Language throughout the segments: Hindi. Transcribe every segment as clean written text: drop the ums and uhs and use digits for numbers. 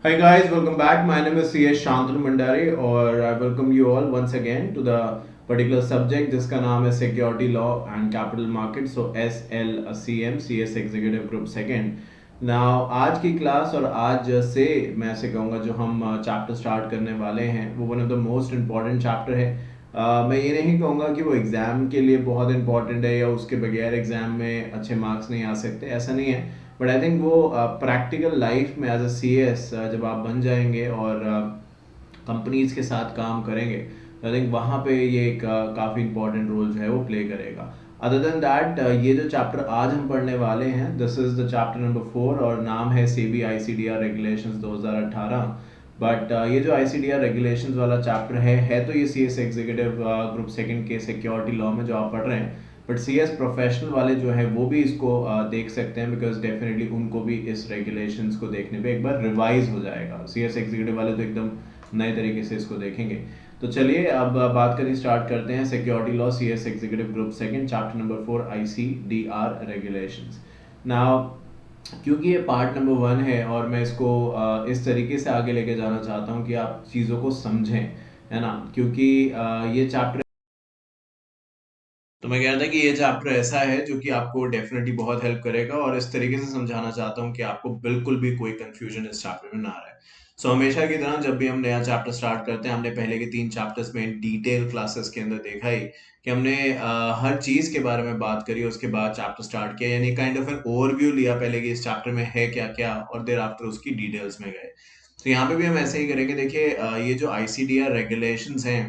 Hi guys, welcome back. My name is CS Shantanu Mandari और I welcome you all once again to the particular subject जिसका नाम है Security Law and Capital Markets, so SLCM CS Executive Group Second. Now आज की क्लास और आज से मैं ऐसे कहूँगा जो हम चैप्टर स्टार्ट करने वाले हैं वो one of the most important chapter है। मैं ये नहीं कहूँगा कि वो एग्ज़ाम के लिए बहुत इंपॉर्टेंट है या उसके बगैर एग्ज़ाम में अच्छे मार्क्स नहीं आ सकते, ऐसा नहीं है। बट आई थिंक वो प्रैक्टिकल लाइफ में एज अ सी एस जब आप बन जाएंगे और कंपनीज के साथ काम करेंगे तो आई थिंक वहाँ पे ये एक काफ़ी इंपॉर्टेंट रोल जो है वो प्ले करेगा। अदर देन दैट ये जो चैप्टर आज हम पढ़ने वाले हैं this is the chapter number 4 और नाम है सेबी ICDR रेगुलेशंस 2018। बट ये जो ICDR रेगुलेशंस वाला चैप्टर है तो ये C S executive group second के सिक्योरिटी लॉ में जो आप पढ़ रहे हैं, बट सी एस प्रोफेशनल वाले जो है वो भी इसको देख सकते हैं बिकॉज डेफिनेटली उनको भी इस रेगुलेशंस को देखने पे एक बार रिवाइज हो जाएगा। सी एस एग्जीक्यूटिव वाले तो एकदम नए तरीके से इसको देखेंगे। तो चलिए अब बात करनी स्टार्ट करते हैं security law C S executive group second chapter number 4 ICDR regulations. Now क्योंकि ये पार्ट नंबर 1 है और मैं इसको इस तरीके से आगे लेके जाना चाहता हूँ कि आप चीज़ों को समझें, है ना, क्योंकि ये चैप्टर तो मैं कह रहा था कि ये चैप्टर ऐसा है जो कि आपको डेफिनेटली बहुत हेल्प करेगा और इस तरीके से समझाना चाहता हूँ कि आपको बिल्कुल भी कोई कंफ्यूजन इस चैप्टर में ना रहे। सो हमेशा की तरह जब भी हम नया चैप्टर स्टार्ट करते हैं, हमने पहले के 3 चैप्टर्स में डिटेल क्लासेस के अंदर देखा ही कि हमने हर चीज के बारे में बात करी, उसके बाद चैप्टर स्टार्ट किया, यानी काइंड ऑफ एन ओवरव्यू लिया पहले कि इस चैप्टर में है क्या क्या और देर आफ्टर उसकी डिटेल्स में गए। तो यहाँ पे भी हम ऐसे ही करेंगे। देखिए ये जो ICDR रेगुलेशंस हैं,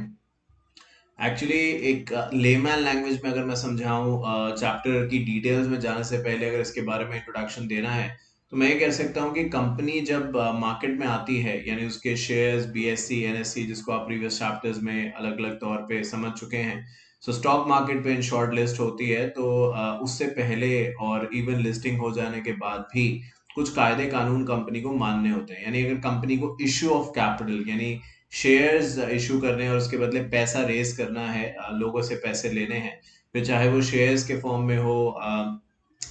एक्चुअली एक लेमैन लैंग्वेज में अगर मैं समझाऊं, चैप्टर की डिटेल्स में जाने से पहले अगर इसके बारे में इंट्रोडक्शन देना है तो मैं ये कह सकता हूँ कि कंपनी जब मार्केट में आती है, यानी उसके शेयर्स BSE NSE जिसको आप प्रीवियस चैप्टर्स में अलग अलग तौर पे समझ चुके हैं, सो स्टॉक मार्केट पे इन शॉर्ट लिस्ट होती है, तो उससे पहले और इवन लिस्टिंग हो जाने के बाद भी कुछ कायदे कानून कंपनी को मानने होते हैं। यानी अगर कंपनी को इश्यू ऑफ कैपिटल यानी शेयर्स इशू करने हैं और उसके बदले पैसा रेज करना है, लोगों से पैसे लेने हैं, फिर चाहे वो शेयर्स के फॉर्म में हो,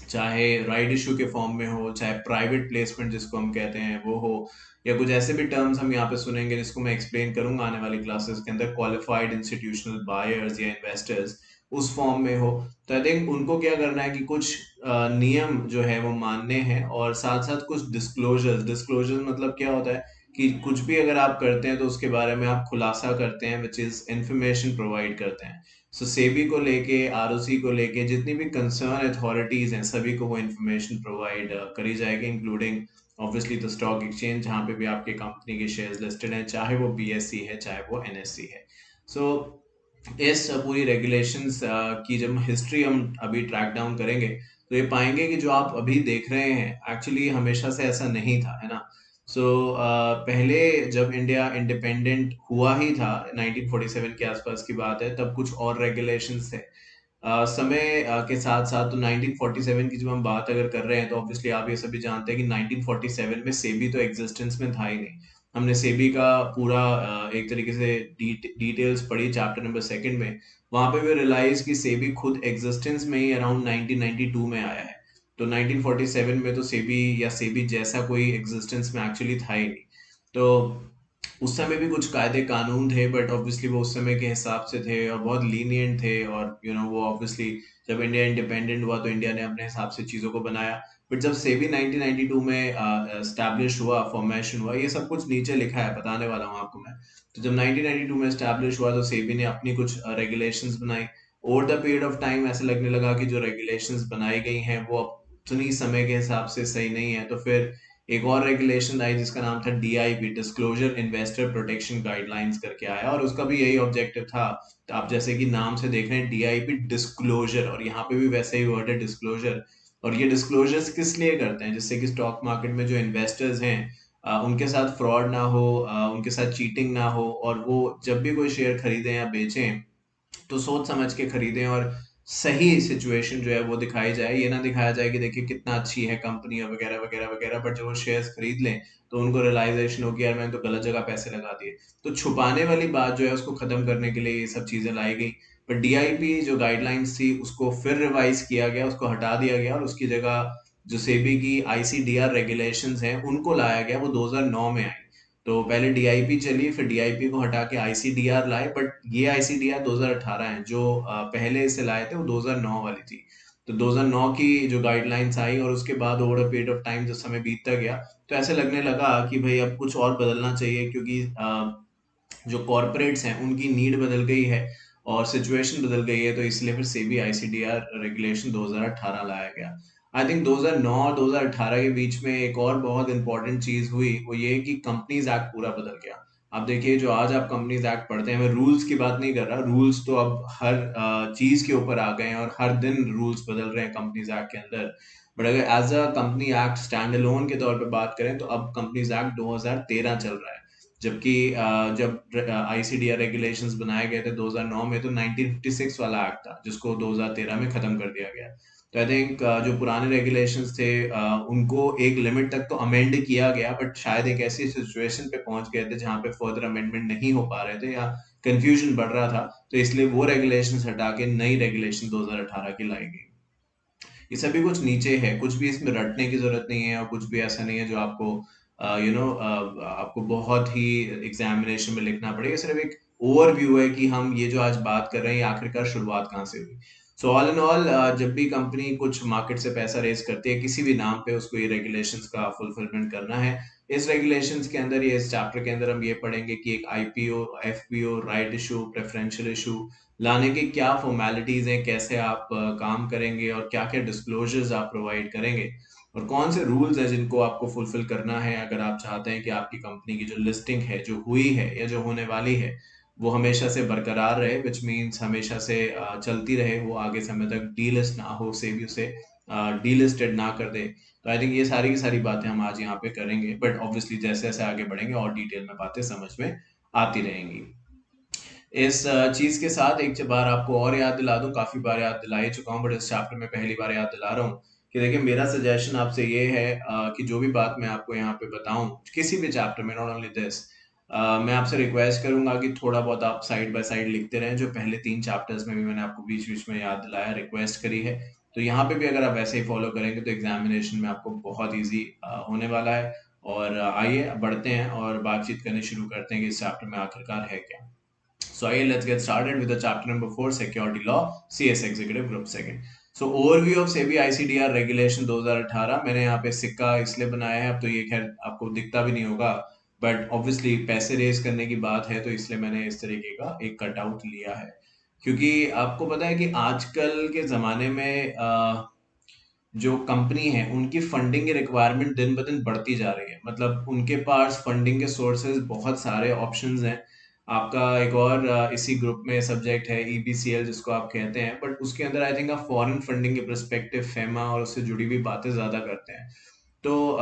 चाहे राइट इशू के फॉर्म में हो, चाहे प्राइवेट प्लेसमेंट जिसको हम कहते हैं वो हो, या कुछ ऐसे भी टर्म्स हम यहाँ पे सुनेंगे जिसको मैं एक्सप्लेन करूंगा आने वाली क्लासेस के अंदर, क्वालिफाइड इंस्टीट्यूशनल बायर्स या इन्वेस्टर्स उस फॉर्म में हो, तो आई थिंक उनको क्या करना है कि कुछ नियम जो है वो मानने हैं और साथ साथ कुछ डिस्क्लोजर्स। डिस्क्लोजर्स मतलब क्या होता है कि कुछ भी अगर आप करते हैं तो उसके बारे में आप खुलासा करते हैं, विच इज इंफॉर्मेशन प्रोवाइड करते हैं। सो सेबी को लेके, ROC को लेके जितनी भी कंसर्न अथॉरिटीज हैं सभी को वो इन्फॉर्मेशन प्रोवाइड करी जाएगी, including obviously the stock exchange जहाँ पे भी आपके कंपनी के शेयर्स लिस्टेड हैं, चाहे वो BSE है चाहे वो NSE है। सो इस पूरी रेगुलेशंस की जब हिस्ट्री हम अभी ट्रैक डाउन करेंगे तो ये पाएंगे कि जो आप अभी देख रहे हैं एक्चुअली हमेशा से ऐसा नहीं था, है ना। सो पहले जब इंडिया इंडिपेंडेंट हुआ ही था, 1947 के आसपास की बात है, तब कुछ और रेगुलेशंस थे। समय के साथ साथ तो 1947 की जब हम बात अगर कर रहे हैं तो ऑब्वियसली आप ये सभी जानते हैं कि 1947 में सेबी तो एग्जिस्टेंस में था ही नहीं। हमने सेबी का पूरा एक तरीके से डिटेल्स पढ़ी चैप्टर नंबर 2 में, वहां पे भी रियलाइज कि सेबी खुद एग्जिस्टेंस में ही अराउंड 1992 में आया है। तो 1947 में तो सेबी या सेबी जैसा कोई एग्जिस्टेंस में एक्चुअली था ही नहीं। तो उस समय भी कुछ कायदे कानून थे, बट ऑब्वियसली वो उस समय के हिसाब से थे और बहुत लीनियंट थे, और वो ऑब्वियसली जब इंडिया इंडिपेंडेंट हुआ तो इंडिया ने अपने हिसाब से चीजों को बनाया। बट जब सेबी 1992 में एस्टैब्लिश हुआ, फॉर्मेशन हुआ, ये सब कुछ नीचे लिखा है, बताने वाला हूँ आपको मैं। तो जब 1992 में एस्टैब्लिश हुआ तो सेबी ने अपनी कुछ रेगुलेशंस बनाई। Over the period of time ऐसे लगने लगा कि जो रेगुलेशंस बनाई गई हैं वो उतनी समय के हिसाब से सही नहीं है, तो फिर एक और रेगुलेशन आई जिसका नाम था DIP, disclosure investor protection guidelines करके आया, और उसका भी यही ऑब्जेक्टिव था। तो आप जैसे कि नाम से देख रहे हैं DIP डिस्क्लोजर, और यहाँ पे भी वैसे ही वर्ड है डिस्क्लोजर। और ये डिस्क्लोजर्स किस लिए करते हैं, जिससे कि स्टॉक मार्केट में जो इन्वेस्टर्स हैं उनके साथ फ्रॉड ना हो, उनके साथ चीटिंग ना हो, और वो जब भी कोई शेयर खरीदें या बेचें तो सोच समझ के खरीदें और सही सिचुएशन जो है वो दिखाई जाए। ये ना दिखाया जाए कि देखिए कितना अच्छी है कंपनी वगैरह वगैरह वगैरह, बट जब वो शेयर्स खरीद लें तो उनको रियलाइजेशन हो कि यार मैंने तो गलत जगह पैसे लगा दिए। तो छुपाने वाली बात जो है उसको खत्म करने के लिए ये सब चीजें लाई गई। पर DIP जो गाइडलाइंस थी उसको फिर रिवाइज किया गया, उसको हटा दिया गया और उसकी जगह जो सेबी की आईसीडीआर रेगुलेशंस हैं उनको लाया गया, वो 2009 में आई। तो पहले डीआईपी चली, फिर डीआईपी को हटा के आईसीडीआर लाए, बट ये आईसीडीआर 2018 है। जो पहले इसे लाए थे वो 2009 वाली थी। तो 2009 की जो गाइडलाइंस आई और उसके बाद over a period of time जब समय बीतता गया तो ऐसे लगने लगा कि भाई अब कुछ और बदलना चाहिए, क्योंकि जो कॉरपोरेट्स हैं उनकी नीड बदल गई है और सिचुएशन बदल गई है। तो इसलिए फिर सेबी आईसीडीआर रेगुलेशन 2018 लाया गया। आई थिंक 2009 और 2018 के बीच में एक और बहुत इंपॉर्टेंट चीज हुई, वो ये कि कंपनीज एक्ट पूरा बदल गया। आप देखिए, जो आज आप कंपनीज एक्ट पढ़ते हैं, मैं रूल्स की बात नहीं कर रहा, रूल्स तो अब हर चीज के ऊपर आ गए हैं और हर दिन रूल्स बदल रहे हैं कंपनीज एक्ट के अंदर। बट अगर as a company act stand alone के तौर पे बात करें तो अब कंपनीज एक्ट 2013 चल रहा है। जबकि जब आईसीडीआर रेगुलेशंस बनाए गए थे 2009 में, तो 1956 वाला एक्ट था जिसको 2013 में खत्म कर दिया गया। तो आई थिंक जो पुराने रेगुलेशंस थे उनको एक लिमिट तक तो अमेंड किया गया, बट शायद एक ऐसी सिचुएशन पे पहुंच गए थे जहां पे फर्दर अमेंडमेंट नहीं हो पा रहे थे या कंफ्यूजन बढ़ रहा था, तो इसलिए वो रेगुलेशंस हटा के नई रेगुलेशन 2018 की लाई गई। ये सभी कुछ नीचे है, कुछ भी इसमें रटने की जरूरत नहीं है और कुछ भी ऐसा नहीं है जो आपको आपको बहुत ही एग्जामिनेशन में लिखना पड़ेगा। सिर्फ एक ओवरव्यू है कि हम ये जो आज बात कर रहे हैं ये आखिरकार शुरुआत कहाँ से हुई। सो ऑल इन ऑल, जब भी कंपनी कुछ मार्केट से पैसा रेज करती है किसी भी नाम पे, उसको ये रेगुलेशंस का फुलफिलमेंट करना है। इस रेगुलेशंस के अंदर, ये इस चैप्टर के अंदर हम ये पढ़ेंगे कि एक IPO, FPO, right issue, preferential issue लाने की क्या फॉर्मेलिटीज हैं, कैसे आप काम करेंगे और क्या क्या डिस्क्लोजर्स आप प्रोवाइड करेंगे और कौन से रूल्स हैं जिनको आपको फुलफिल करना है अगर आप चाहते हैं कि आपकी कंपनी की जो लिस्टिंग है, जो हुई है या जो होने वाली है, वो हमेशा से बरकरार रहे, विच मीन्स हमेशा से चलती रहे, वो आगे समय तक डीलिस्ट ना हो, सेबी उसे डीलिस्टेड ना कर दे। तो आई थिंक ये सारी की सारी बातें हम आज यहाँ पे करेंगे, बट ऑब्वियसली जैसे जैसे आगे बढ़ेंगे और डिटेल में बातें समझ में आती रहेंगी। इस चीज के साथ एक बार आपको और याद दिला दूं, काफी बार याद दिला ही चुका हूं, बट इस चैप्टर में पहली बार याद दिला रहा हूँ कि देखिए, मेरा सजेशन आपसे ये है कि जो भी बात मैं आपको यहाँ पे बताऊं किसी भी चैप्टर में, नॉट ओनली दिस, मैं आपसे रिक्वेस्ट करूंगा कि थोड़ा बहुत आप साइड बाय साइड लिखते रहें, जो पहले 3 चैप्टर्स में भी मैंने आपको बीच बीच में याद दिलाया, रिक्वेस्ट करी है। तो यहाँ पे भी अगर आप ऐसे ही फॉलो करेंगे तो एग्जामिनेशन में आपको बहुत ईजी होने वाला है। और आइए बढ़ते हैं और बातचीत करनी शुरू करते हैं कि इस चैप्टर में आखिरकार है क्या। So let's get started with the chapter number 4, Security Law, CS Executive Group Second. So overview of SEBI ICDR Regulation 2018। मैंने यहाँ पे सिक्का इसलिए बनाया है, अब तो ये खैर आपको दिखता भी नहीं होगा, बट ऑब्वियसली पैसे रेज करने की बात है तो इसलिए मैंने इस तरीके का एक कटआउट लिया है। क्योंकि आपको पता है कि आजकल के ज़माने में जो कंपनी है उनकी फंडिंग की रिक्वायरमेंट दिन ब दिन बढ़ती जा रही है। मतलब उनके पास फंडिंग के सोर्सेज बहुत सारे ऑप्शंस हैं। आपका एक और इसी ग्रुप में सब्जेक्ट है ईबीसीएल, जिसको आप कहते हैं, बट उसके अंदर आई थिंक आप फॉरेन फंडिंग के परस्पेक्टिव, फेमा और उससे जुड़ी हुई बातें ज़्यादा करते हैं। तो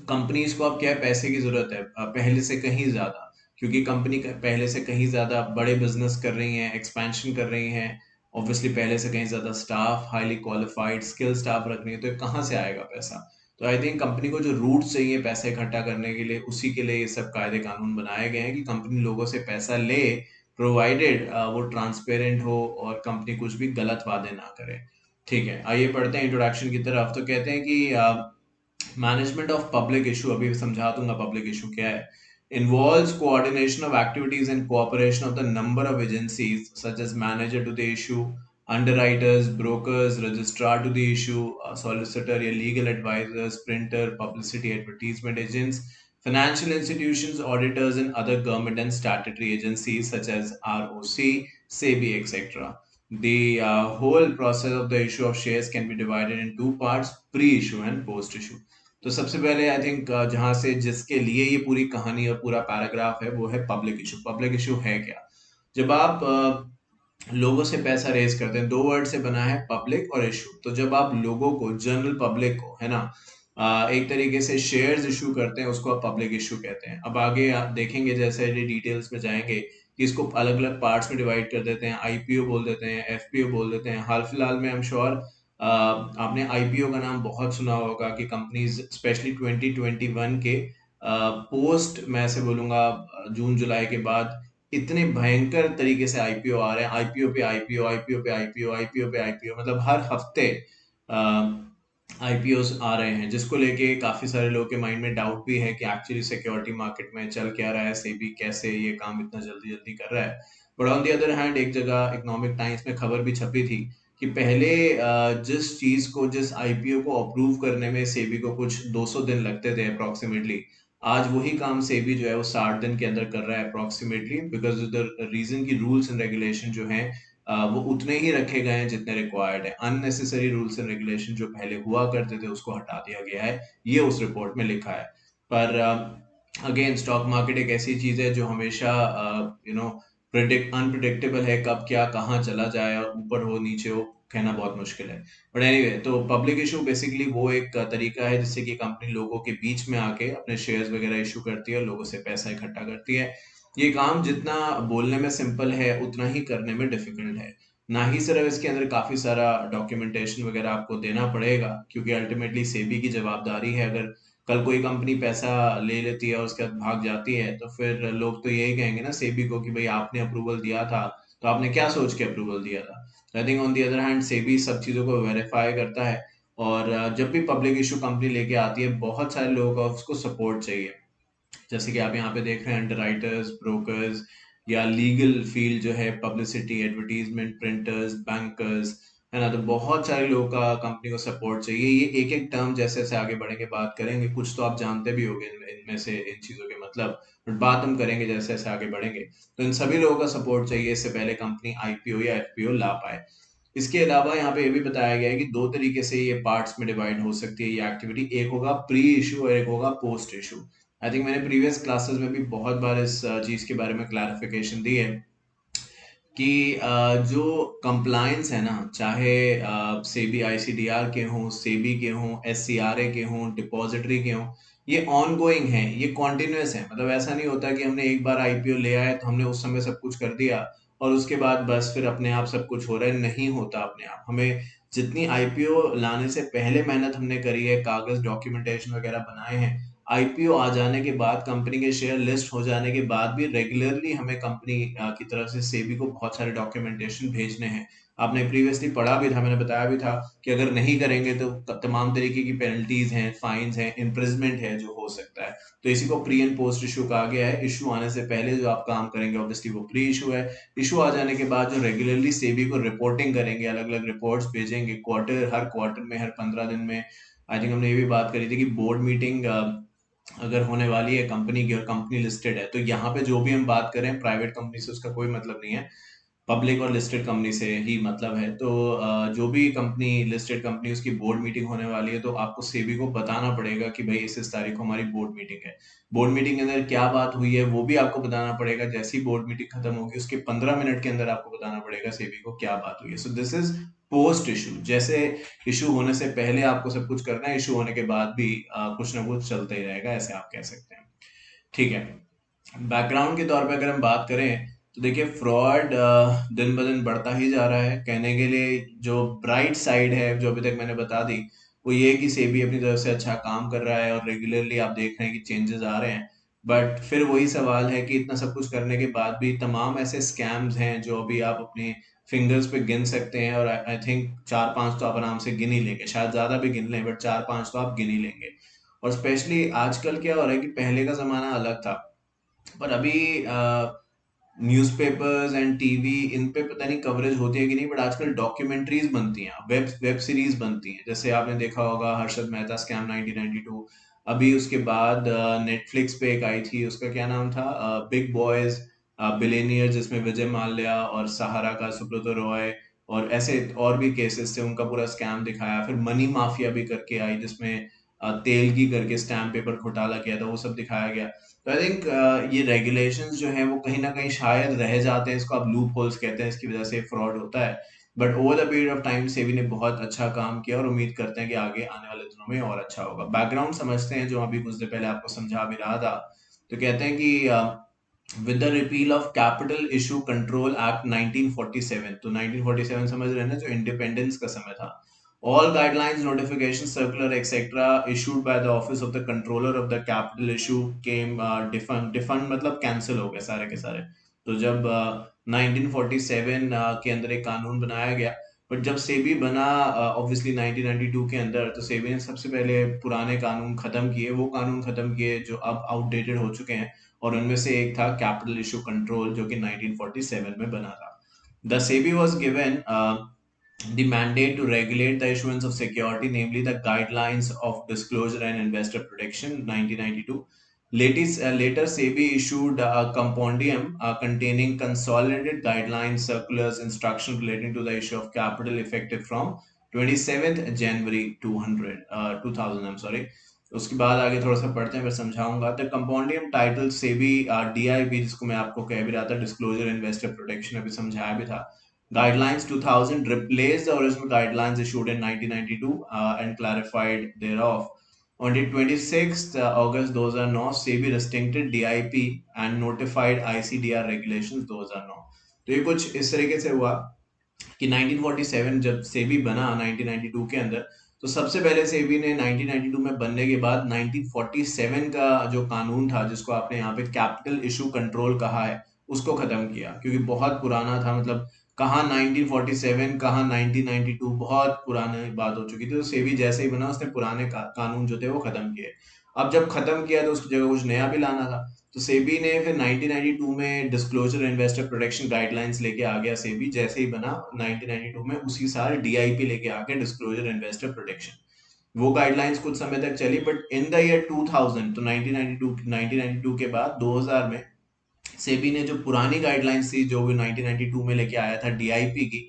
कंपनीज को अब क्या है, पैसे की जरूरत है पहले से कहीं ज्यादा, क्योंकि कंपनी पहले से कहीं ज्यादा बड़े बिजनेस कर रही हैं, एक्सपेंशन कर रही हैं। ऑब्वियसली पहले से कहीं ज्यादा staff, highly qualified skill staff रख रही है, तो ये कहाँ से आएगा पैसा। तो आई थिंक कंपनी को जो रूट चाहिए पैसे इकट्ठा करने के लिए, उसी के लिए ये सब कायदे कानून बनाए गए हैं कि कंपनी लोगों से पैसा ले, प्रोवाइडेड वो ट्रांसपेरेंट हो और कंपनी कुछ भी गलत वादे ना करे। ठीक है, आइए पढ़ते हैं इंट्रोडक्शन की तरफ। तो कहते हैं कि मैनेजमेंट ऑफ पब्लिक इशू, अभी समझा दूंगा पब्लिक इशू क्या है, involves coordination of activities and cooperation of the number of agencies such as manager to the issue, underwriters, brokers, registrar to the issue, solicitor या legal advisors, printer, publicity advertisement agents, financial institutions, auditors and other government and statutory agencies such as ROC, SEBI, etc. The whole process of the issue of shares can be divided in two parts: pre-issue and post-issue. तो सबसे पहले आई थिंक जहां से जिसके लिए ये पूरी कहानी और पूरा पैराग्राफ है वो है पब्लिक इशू। पब्लिक इशू है क्या? जब आप लोगों से पैसा रेज करते हैं, दो वर्ड से बना है पब्लिक और इशू। तो जब आप लोगों को, जनरल पब्लिक को, है ना, एक तरीके से शेयर्स इशू करते हैं, उसको आप पब्लिक इशू कहते हैं। अब आगे आप देखेंगे जैसे डिटेल्स में जाएंगे कि इसको अलग अलग पार्ट्स में डिवाइड कर देते हैं, आईपीओ बोल देते हैं, एफपीओ बोल देते हैं। हाल फिलहाल में आई एम श्योर आपने आईपीओ का नाम बहुत सुना होगा कि कंपनीज स्पेशली 2021 के पोस्ट, मैं ऐसे बोलूंगा जून जुलाई के बाद, इतने भयंकर तरीके से आईपीओ आ रहे हैं, आईपीओ पे आईपीओ, आईपीओ पे आईपीओ, आईपीओ पे आईपीओ, मतलब हर हफ्ते आईपीओस आ रहे हैं, जिसको लेके काफी सारे लोगों के माइंड में डाउट भी है कि एक्चुअली सिक्योरिटी मार्केट में चल क्या रहा है, सेबी कैसे ये काम इतना जल्दी जल्दी कर रहा है। But on the other hand एक जगह इकोनॉमिक टाइम्स में खबर भी छपी थी कि पहले जिस चीज को, जिस आईपीओ को अप्रूव करने में सेबी को कुछ 200 दिन लगते थे अप्रोक्सीमेटली, आज वही काम सेबी जो है वो 60 दिन के अंदर कर रहा है अप्रोक्सीमेटली, बिकॉज द रीजन की रूल्स एंड रेगुलेशन जो है वो उतने ही रखे गए हैं जितने रिक्वायर्ड है। अननेसेसरी रूल्स एंड रेगुलेशन जो पहले हुआ करते थे उसको हटा दिया गया है, ये उस रिपोर्ट में लिखा है। पर अगेन स्टॉक मार्केट एक ऐसी चीज है जो हमेशा प्रिडिक्ट अनप्रिडिक्टेबल है, कब क्या कहाँ चला जाए, और ऊपर हो नीचे हो कहना बहुत मुश्किल है। बट एनीवे, तो पब्लिक इशू बेसिकली वो एक तरीका है जिससे कि कंपनी लोगों के बीच में आके अपने शेयर्स वगैरह इशू करती है, लोगों से पैसा इकट्ठा करती है। ये काम जितना बोलने में सिंपल है उतना ही करने में डिफिकल्ट है। ना ही सिर्फ इसके अंदर काफी सारा डॉक्यूमेंटेशन वगैरह आपको देना पड़ेगा, क्योंकि अल्टीमेटली सेबी की जवाबदारी है। अगर कल कोई कंपनी पैसा ले लेती है और उसके बाद भाग जाती है, तो फिर लोग तो यही कहेंगे ना सेबी को कि भाई आपने अप्रूवल दिया था, तो आपने क्या सोच के अप्रूवल दिया था। I think on the other hand SEBI सब चीजों को वेरीफाई करता है, और जब भी पब्लिक इशू कंपनी लेके आती है, बहुत सारे लोगों का उसको सपोर्ट चाहिए। जैसे कि आप यहाँ पे देख रहे हैं अंडरराइटर्स, ब्रोकर्स, या लीगल फील्ड जो है, पब्लिसिटी, एडवर्टीजमेंट, प्रिंटर्स, बैंकर्स, है ना। तो बहुत सारे लोगों का कंपनी को सपोर्ट चाहिए। ये एक एक टर्म जैसे जैसे आगे बढ़ेंगे बात करेंगे, कुछ तो आप जानते भी होंगे इनमें से, इन चीजों के मतलब, बट बात हम करेंगे जैसे जैसे आगे बढ़ेंगे। तो इन सभी लोगों का सपोर्ट चाहिए, इससे पहले कंपनी आईपीओ या एफपीओ ला पाए। इसके अलावा यहाँ पे ये भी बताया गया है कि दो तरीके से ये पार्ट्स में डिवाइड हो सकती है ये एक्टिविटी, एक होगा प्री इशू और एक होगा पोस्ट इशू। आई थिंक मैंने प्रीवियस क्लासेस में भी बहुत बार इस चीज के बारे में क्लैरिफिकेशन दी है कि जो कंप्लायंस है ना, चाहे सेबी आईसीडीआर के हों, सेबी के हों, एससीआरए के हों, डिपॉजिटरी के हों, ये ऑन गोइंग है, ये कॉन्टिन्यूस है। मतलब ऐसा नहीं होता कि हमने एक बार आईपीओ ले आए तो हमने उस समय सब कुछ कर दिया और उसके बाद बस फिर अपने आप सब कुछ हो रहा है। नहीं होता अपने आप। हमें जितनी आईपीओ लाने से पहले मेहनत हमने करी है, कागज डॉक्यूमेंटेशन वगैरह बनाए हैं, आईपीओ आ जाने के बाद, कंपनी के शेयर लिस्ट हो जाने के बाद भी रेगुलरली हमें कंपनी की तरफ से सेबी को बहुत सारे डॉक्यूमेंटेशन भेजने हैं। आपने प्रीवियसली पढ़ा भी था, मैंने बताया भी था कि अगर नहीं करेंगे तो तमाम तरीके की पेनल्टीज हैं, फाइन्स हैं, इम्प्रिजमेंट है जो हो सकता है। तो इसी को प्री एंड पोस्ट इशू कहा गया है। इशू आने से पहले जो आप काम करेंगे ऑब्वियसली वो प्री इशू है। इशू आ जाने के बाद जो रेगुलरली सेबी को रिपोर्टिंग करेंगे, अलग अलग रिपोर्ट्स भेजेंगे, हर क्वार्टर में, हर 15 दिन में। आई थिंक हमने ये भी बात करी थी कि बोर्ड मीटिंग अगर होने वाली है कंपनी की और कंपनी लिस्टेड है, तो यहाँ पे जो भी हम बात करें प्राइवेट कंपनी से उसका कोई मतलब नहीं है, पब्लिक और लिस्टेड कंपनी से ही मतलब है। तो जो भी कंपनी, लिस्टेड कंपनी, उसकी बोर्ड मीटिंग होने वाली है, तो आपको सेबी को बताना पड़ेगा कि भाई इस तारीख को हमारी बोर्ड मीटिंग है। बोर्ड मीटिंग के अंदर क्या बात हुई है वो भी आपको बताना पड़ेगा। जैसी बोर्ड मीटिंग खत्म होगी उसके 15 मिनट के अंदर आपको बताना पड़ेगा सेबी को क्या बात हुई है। So this is post issue. जैसे इशू होने से पहले आपको सब कुछ करना है, इशू होने के बाद भी कुछ ना कुछ चलता ही रहेगा, ऐसे आप कह सकते हैं। ठीक है। बैकग्राउंड के तौर पे अगर हम बात करें, तो देखिए फ्रॉड दिन ब दिन बढ़ता ही जा रहा है। कहने के लिए जो ब्राइट साइड है जो अभी तक मैंने बता दी, वो ये है कि सेबी अपनी तरफ से अच्छा काम कर रहा है और रेगुलरली आप देख रहे हैं कि चेंजेस आ रहे हैं। बट फिर वही सवाल है कि इतना सब कुछ करने के बाद भी तमाम ऐसे स्कैम्स हैं जो अभी आप अपने फिंगर्स पे गिन सकते हैं, और आई थिंक 4-5 तो आप आराम से गिन ही लेंगे, शायद ज्यादा भी गिन लें, बट 4-5 तो आप गिन ही लेंगे। और स्पेशली आजकल क्या हो रहा है कि पहले का जमाना अलग था, पर अभी न्यूज़पेपर्स एंड टीवी इन पे पता नहीं कवरेज होती है कि नहीं, बट आजकल डॉक्यूमेंट्रीज बनती हैं, वेब सीरीज बनती हैं। जैसे आपने देखा होगा हर्षद मेहता स्कैम 1992। अभी उसके बाद नेटफ्लिक्स पे एक आई थी, उसका क्या नाम था, बिग बॉयज बिलेनियर, जिसमें विजय माल्या और सहारा का सुब्रत रॉय और ऐसे और भी केसेस थे, उनका पूरा स्कैम दिखाया। फिर मनी माफिया भी करके आई, जिसमें तेल की करके स्टैम्प पेपर घोटाला किया था, वो सब दिखाया गया। तो आई थिंक ये रेगुलेशंस जो हैं वो कहीं ना कहीं शायद रह जाते हैं, इसको आप लूप होल्स कहते हैं, इसकी वजह से फ्रॉड होता है। But over the period of time SEBI ने बहुत अच्छा काम किया, और उम्मीद करते हैं कि आगे आने वाले दिनों में और अच्छा होगा। बैकग्राउंड समझते हैं, जो अभी कुछ देर पहले आपको समझा भी रहा था। तो कहते हैं कि with the repeal of capital issue control act 1947, तो 1947 समझ रहे हैं ना, जो इंडिपेंडेंस का समय था। All guidelines, notification, circular, etc. issued by the office of the controller of the capital issue came defunct. Defunct मतलब cancel हो गए सारे के सारे। तो जब 1947 के अंदर एक कानून बनाया गया, बट जब सेबी बना ऑब्वियसली 1992 के अंदर, तो सेबी ने सबसे पहले पुराने कानून खत्म किए, वो कानून खत्म किए जो अब आउटडेटेड हो चुके हैं, और उनमें से एक था कैपिटल इशू कंट्रोल, जो कि 1947 में बना था। The SEBI was given the mandate to regulate the issuance of security, namely the Guidelines of Disclosure and Investor Protection, 1992. Later SEBI issued a compendium containing consolidated guidelines, circulars, instructions relating to the issue of capital effective from 27th January 2000. I'm sorry. उसके बाद आगे थोड़ा सा पढ़ते हैं, मैं समझाऊंगा। द कंपाउंडियम टाइटल सेबी डीआईपी, जिसको मैं आपको कह भी रहा था, डिस्क्लोजर इन्वेस्टर प्रोटेक्शन, अभी समझाया भी था। Guidelines 2000 replaced the original guidelines issued in 1992 and clarified thereof. On the 26th August 2009, SEBI restricted DIP and notified ICDR regulations 2009. तो ये कुछ इस तरीके से हुआ कि 1947 जब सेबी बना 1992 के अंदर, तो सबसे पहले सेबी ने 1992 में बनने के बाद 1947 का जो कानून था, जिसको आपने यहाँ पे कैपिटल इशू कंट्रोल कहा है, उसको खत्म किया, क्योंकि बहुत पुराना था। मतलब कहाँ 1947, कहाँ 1992, बहुत पुरानी बात हो चुकी थी। तो सेबी जैसे ही बना, उसने पुराने कानून जो थे वो खत्म किए। अब जब खत्म किया तो उसकी जगह कुछ नया भी लाना था, तो सेबी ने फिर 1992 में डिस्क्लोजर इन्वेस्टर प्रोटेक्शन गाइडलाइंस लेके आ गया। सेबी जैसे ही बना 1992 में, उसी साल डीआईपी लेके आ गया, डिस्क्लोजर इन्वेस्टर प्रोटेक्शन। वो गाइडलाइंस कुछ समय तक चली, बट इन द ईयर 2000, तो 1992 के बाद 2000 में सेबी ने जो पुरानी गाइडलाइंस थी, जो भी 1992 में लेके आया था डीआईपी की,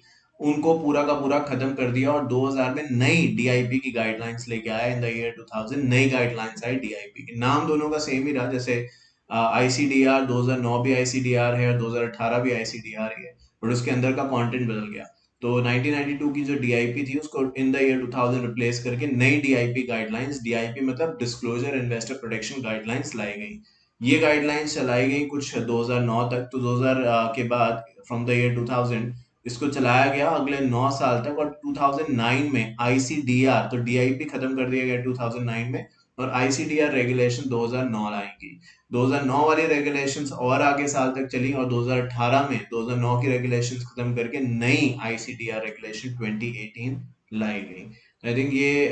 उनको पूरा का पूरा खत्म कर दिया, और 2000 में नई डीआईपी की गाइडलाइंस लेके आया। इन द ईयर 2000 नई गाइडलाइंस आई डीआईपी की। नाम दोनों का सेम ही रहा, जैसे आईसीडीआर 2009 भी आईसीडीआर है और 2018 भी आईसीडीआर ही है, बट उसके अंदर का कंटेंट बदल गया। तो 1992 की जो डीआईपी थी, उसको इन द ईयर 2000 रिप्लेस करके नई डीआईपी गाइडलाइंस, डीआईपी मतलब डिस्क्लोजर इन्वेस्टर प्रोटेक्शन गाइडलाइंस, लाई गई। ये गाइडलाइंस चलाई गई कुछ 2009 तक। तो 2000 के बाद, फ्रॉम द ईयर 2000, इसको चलाया गया अगले 9 साल तक, और 2009 में आईसीडीआर, तो डीआईपी खत्म कर दिया गया 2009 में, और आईसीडीआर रेगुलेशन 2009 लाएंगी। 2009 वाली रेगुलेशंस और आगे साल तक चली, और 2018 में 2009 की रेगुलेशंस खत्म करके नई आईसीडीआर रेगुलेशन 2018 लाई गई। आई थिंक ये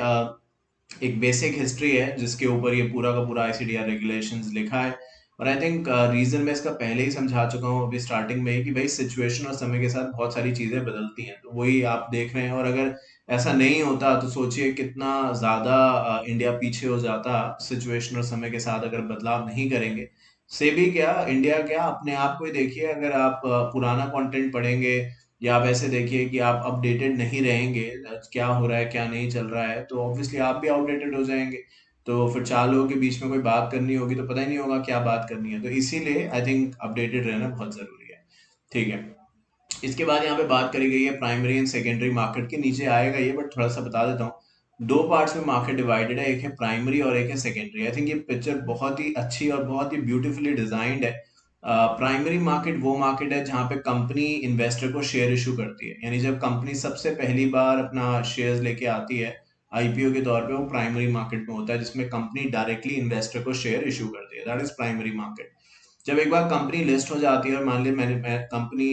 एक बेसिक हिस्ट्री है, जिसके ऊपर ये पूरा का पूरा आईसीडीआर रेगुलेशंस लिखा है। और आई थिंक रीजन मैं इसका पहले ही समझा चुका हूँ अभी स्टार्टिंग में, कि भाई सिचुएशन और समय के साथ बहुत सारी चीजें बदलती हैं, तो वही आप देख रहे हैं। और अगर ऐसा नहीं होता तो सोचिए कितना ज्यादा इंडिया पीछे हो जाता, सिचुएशन और समय के साथ अगर बदलाव नहीं करेंगे। सेबी क्या, इंडिया क्या, अपने आप को ही देखिए। अगर आप पुराना कंटेंट पढ़ेंगे, या आप ऐसे देखिए कि आप अपडेटेड नहीं रहेंगे, क्या हो रहा है क्या नहीं चल रहा है, तो ऑब्वियसली आप भी आउटडेटेड हो जाएंगे। तो फिर चार लोगों के बीच में कोई बात करनी होगी तो पता ही नहीं होगा क्या बात करनी है। तो इसीलिए आई थिंक अपडेटेड रहना बहुत जरूरी है। ठीक है, इसके बाद यहाँ पे बात करी गई है प्राइमरी एंड सेकेंडरी मार्केट के। नीचे आएगा ये, बट थोड़ा सा बता देता हूँ। दो पार्ट्स में मार्केट डिवाइडेड है, एक है प्राइमरी और एक है सेकेंडरी। आई थिंक ये पिक्चर बहुत ही अच्छी और बहुत ही ब्यूटीफुली डिजाइंड है। प्राइमरी मार्केट वो मार्केट है जहाँ पे कंपनी इन्वेस्टर को शेयर इशू करती है, यानी जब कंपनी सबसे पहली बार अपना शेयर्स लेके आती है आईपीओ के तौर पे, वो प्राइमरी मार्केट में होता है, जिसमें कंपनी डायरेक्टली इन्वेस्टर को शेयर इशू करती है। That is primary market. जब एक बार कंपनी लिस्ट हो जाती है, और मान ली मैंने कंपनी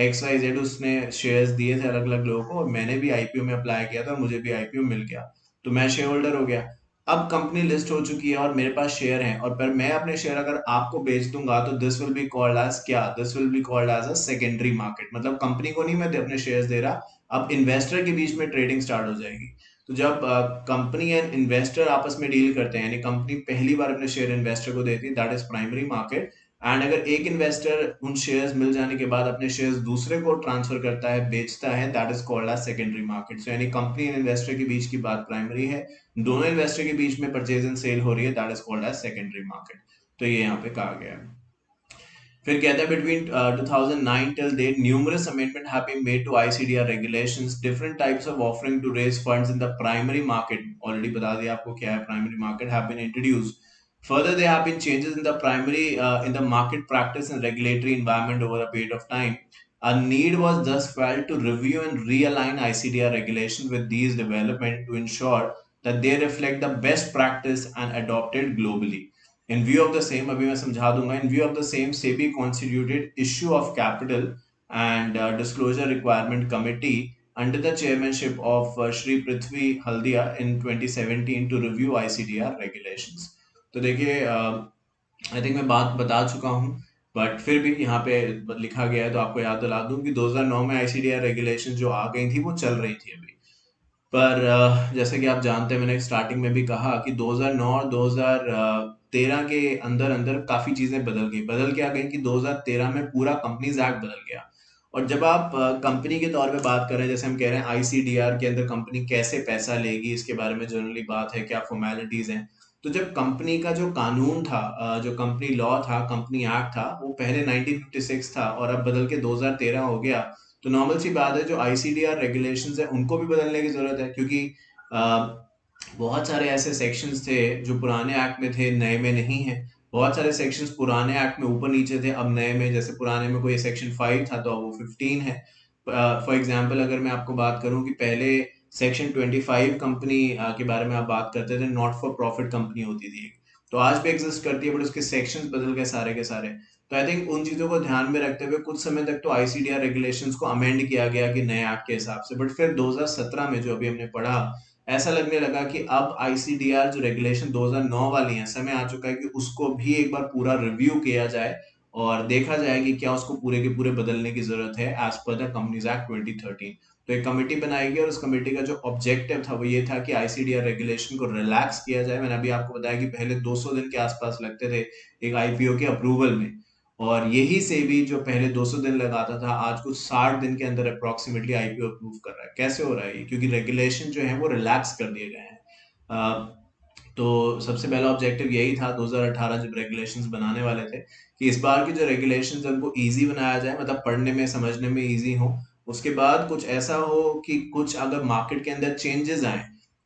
एक्स वाई जेड, उसने शेयर्स दिए थे अलग अलग लोगों को, और मैंने भी आईपीओ में अप्लाई किया था और मुझे भी आईपीओ मिल गया, तो मैं शेयर होल्डर हो गया। अब कंपनी लिस्ट हो चुकी है और मेरे पास शेयर हैं, और पर मैं अपने शेयर अगर आपको बेच दूंगा, तो this will be called as क्या, this will be called as a secondary market. मतलब कंपनी को नहीं मैं अपने शेयर्स दे रहा, अब इन्वेस्टर के बीच में ट्रेडिंग स्टार्ट हो जाएगी। तो जब कंपनी एंड इन्वेस्टर आपस में डील करते हैं, यानी कंपनी पहली बार अपने शेयर इन्वेस्टर को देती है, that is primary market. And अगर एक इन्वेस्टर उन शेयर्स मिल जाने के बाद अपने शेयर्स दूसरे को ट्रांसफर करता है, बेचता है, that is called as secondary market. So यानी कंपनी एंड इन्वेस्टर के बीच की बात प्राइमरी है, दोनों इन्वेस्टर के बीच में परचेज एंड सेल हो रही है, that is called as secondary market. तो ये यहाँ पे कहा गया है। फिर कहता है between 2009 till date numerous amendment have been made to ICDR regulations, different types of offering to raise funds in the primary market, already बता दिया आपको क्या है primary market, have been introduced. Further, there have been changes in the primary in the market practice and regulatory environment over a period of time. A need was thus felt to review and realign ICDR regulations with these developments to ensure that they reflect the best practice and adopted globally. In view of the same, अभी मैं समझा दूंगा। In view of the same, SEBI constituted issue of capital and disclosure requirement committee under the chairmanship of Shri Prithvi Haldia in 2017 to review ICDR regulations. तो देखिए आई थिंक मैं बात बता चुका हूँ, बट फिर भी यहाँ पे लिखा गया है तो आपको याद दिला दूं कि 2009 में आईसीडीआर रेगुलेशन जो आ गई थी वो चल रही थी अभी। पर जैसे कि आप जानते हैं, मैंने स्टार्टिंग में भी कहा कि 2009 और 2013 के अंदर अंदर काफ़ी चीज़ें बदल क्या गई कि 2013 में पूरा कंपनीज एक्ट बदल गया। और जब आप कंपनी के तौर पे बात कर रहे हैं, जैसे हम कह रहे हैं आईसीडीआर के अंदर कंपनी कैसे पैसा लेगी, इसके बारे में जनरली बात है, क्या फॉर्मेलिटीज़ हैं। तो जब कंपनी का जो कानून था, जो कंपनी लॉ था, कंपनी एक्ट था, वो पहले 1956 था और अब बदल के 2013 हो गया। तो नॉर्मल सी बात है, जो आईसीडीआर रेगुलेशंस है उनको भी बदलने की जरूरत है, क्योंकि अ, बहुत सारे ऐसे सेक्शंस थे जो पुराने एक्ट में थे, नए में नहीं है। बहुत सारे सेक्शंस पुराने एक्ट में ऊपर नीचे थे, अब नए में, जैसे पुराने में कोई सेक्शन 5 था तो अब वो 15 है। फॉर एग्जांपल अगर मैं आपको बात करूं कि पहले सेक्शन 25 कंपनी के बारे में आप बात करते थे, नॉट फॉर प्रॉफिट कंपनी होती थी, तो आज भी एग्जिस्ट करती है, बट उसके सेक्शंस बदल गए सारे के सारे। तो आई थिंक उन चीजों को ध्यान में रखते हुए कुछ समय तक तो आईसीडीआर रेगुलेशंस को अमेंड किया गया कि नए एक्ट के हिसाब से, बट फिर 2017 में जो अभी हमने पढ़ा, ऐसा लगने लगा कि अब आईसीडीआर जो रेगुलेशन 2009 वाली है, समय आ चुका है कि उसको भी एक बार पूरा रिव्यू किया जाए और देखा जाए कि क्या उसको पूरे के पूरे बदलने की जरूरत है as per the companies act 2013। तो एक कमेटी बनाएगी और उस कमेटी का जो ऑब्जेक्टिव था वो ये था कि आईसीडीआर रेगुलेशन को रिलैक्स किया जाए। मैंने अभी आपको बताया कि पहले 200 दिन के आसपास लगते थे एक आईपीओ के अप्रूवल में, और यही से भी जो पहले 200 दिन लगाता था, आज कुछ 60 दिन के अंदर अप्रोक्सीमेटली आईपीओ अप्रूव कर रहा है। कैसे हो रहा है ये? क्योंकि रेगुलेशन जो है वो रिलैक्स कर दिए गए हैं। तो सबसे पहला ऑब्जेक्टिव यही था 2018 जब रेगुलेशंस बनाने वाले थे, कि इस बार की जो रेगुलेशंस है उनको इजी बनाया जाए, मतलब पढ़ने में समझने में इजी हो। उसके बाद कुछ ऐसा हो कि कुछ अगर मार्केट के अंदर चेंजेस आए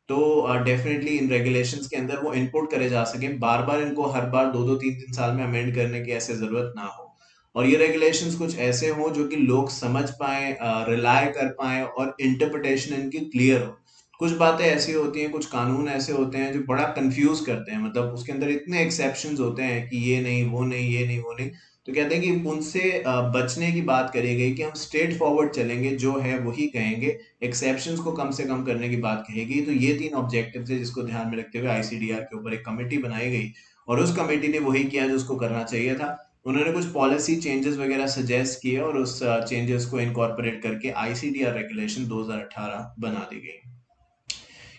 तो डेफिनेटली इन रेगुलेशंस के अंदर वो इनपुट करे जा सके, बार बार इनको हर बार 2-2 3-3 साल में अमेंड करने की ऐसे जरूरत ना हो। और ये रेगुलेशंस कुछ ऐसे हो जो कि लोग समझ पाए, रिलाय कर पाए और इंटरप्रिटेशन इनकी क्लियर हो। कुछ बातें ऐसी होती हैं, कुछ कानून ऐसे होते हैं जो बड़ा कंफ्यूज करते हैं, मतलब उसके अंदर इतने एक्सेप्शंस होते हैं कि ये नहीं वो नहीं, ये नहीं वो नहीं। तो कहते हैं कि उनसे बचने की बात करी गई कि हम स्ट्रेट फॉरवर्ड चलेंगे, जो है वही कहेंगे, एक्सेप्शंस को कम से कम करने की बात कही गई। तो ये 3 ऑब्जेक्टिव थे जिसको ध्यान में रखते हुए आईसीडीआर के ऊपर एक कमेटी बनाई गई, और उस कमेटी ने वही किया जो उसको करना चाहिए था। उन्होंने कुछ पॉलिसी चेंजेस वगैरह सजेस्ट किए और उस चेंजेस को इनकॉर्पोरेट करके आईसीडीआर रेगुलेशन 2018 बना दी गई।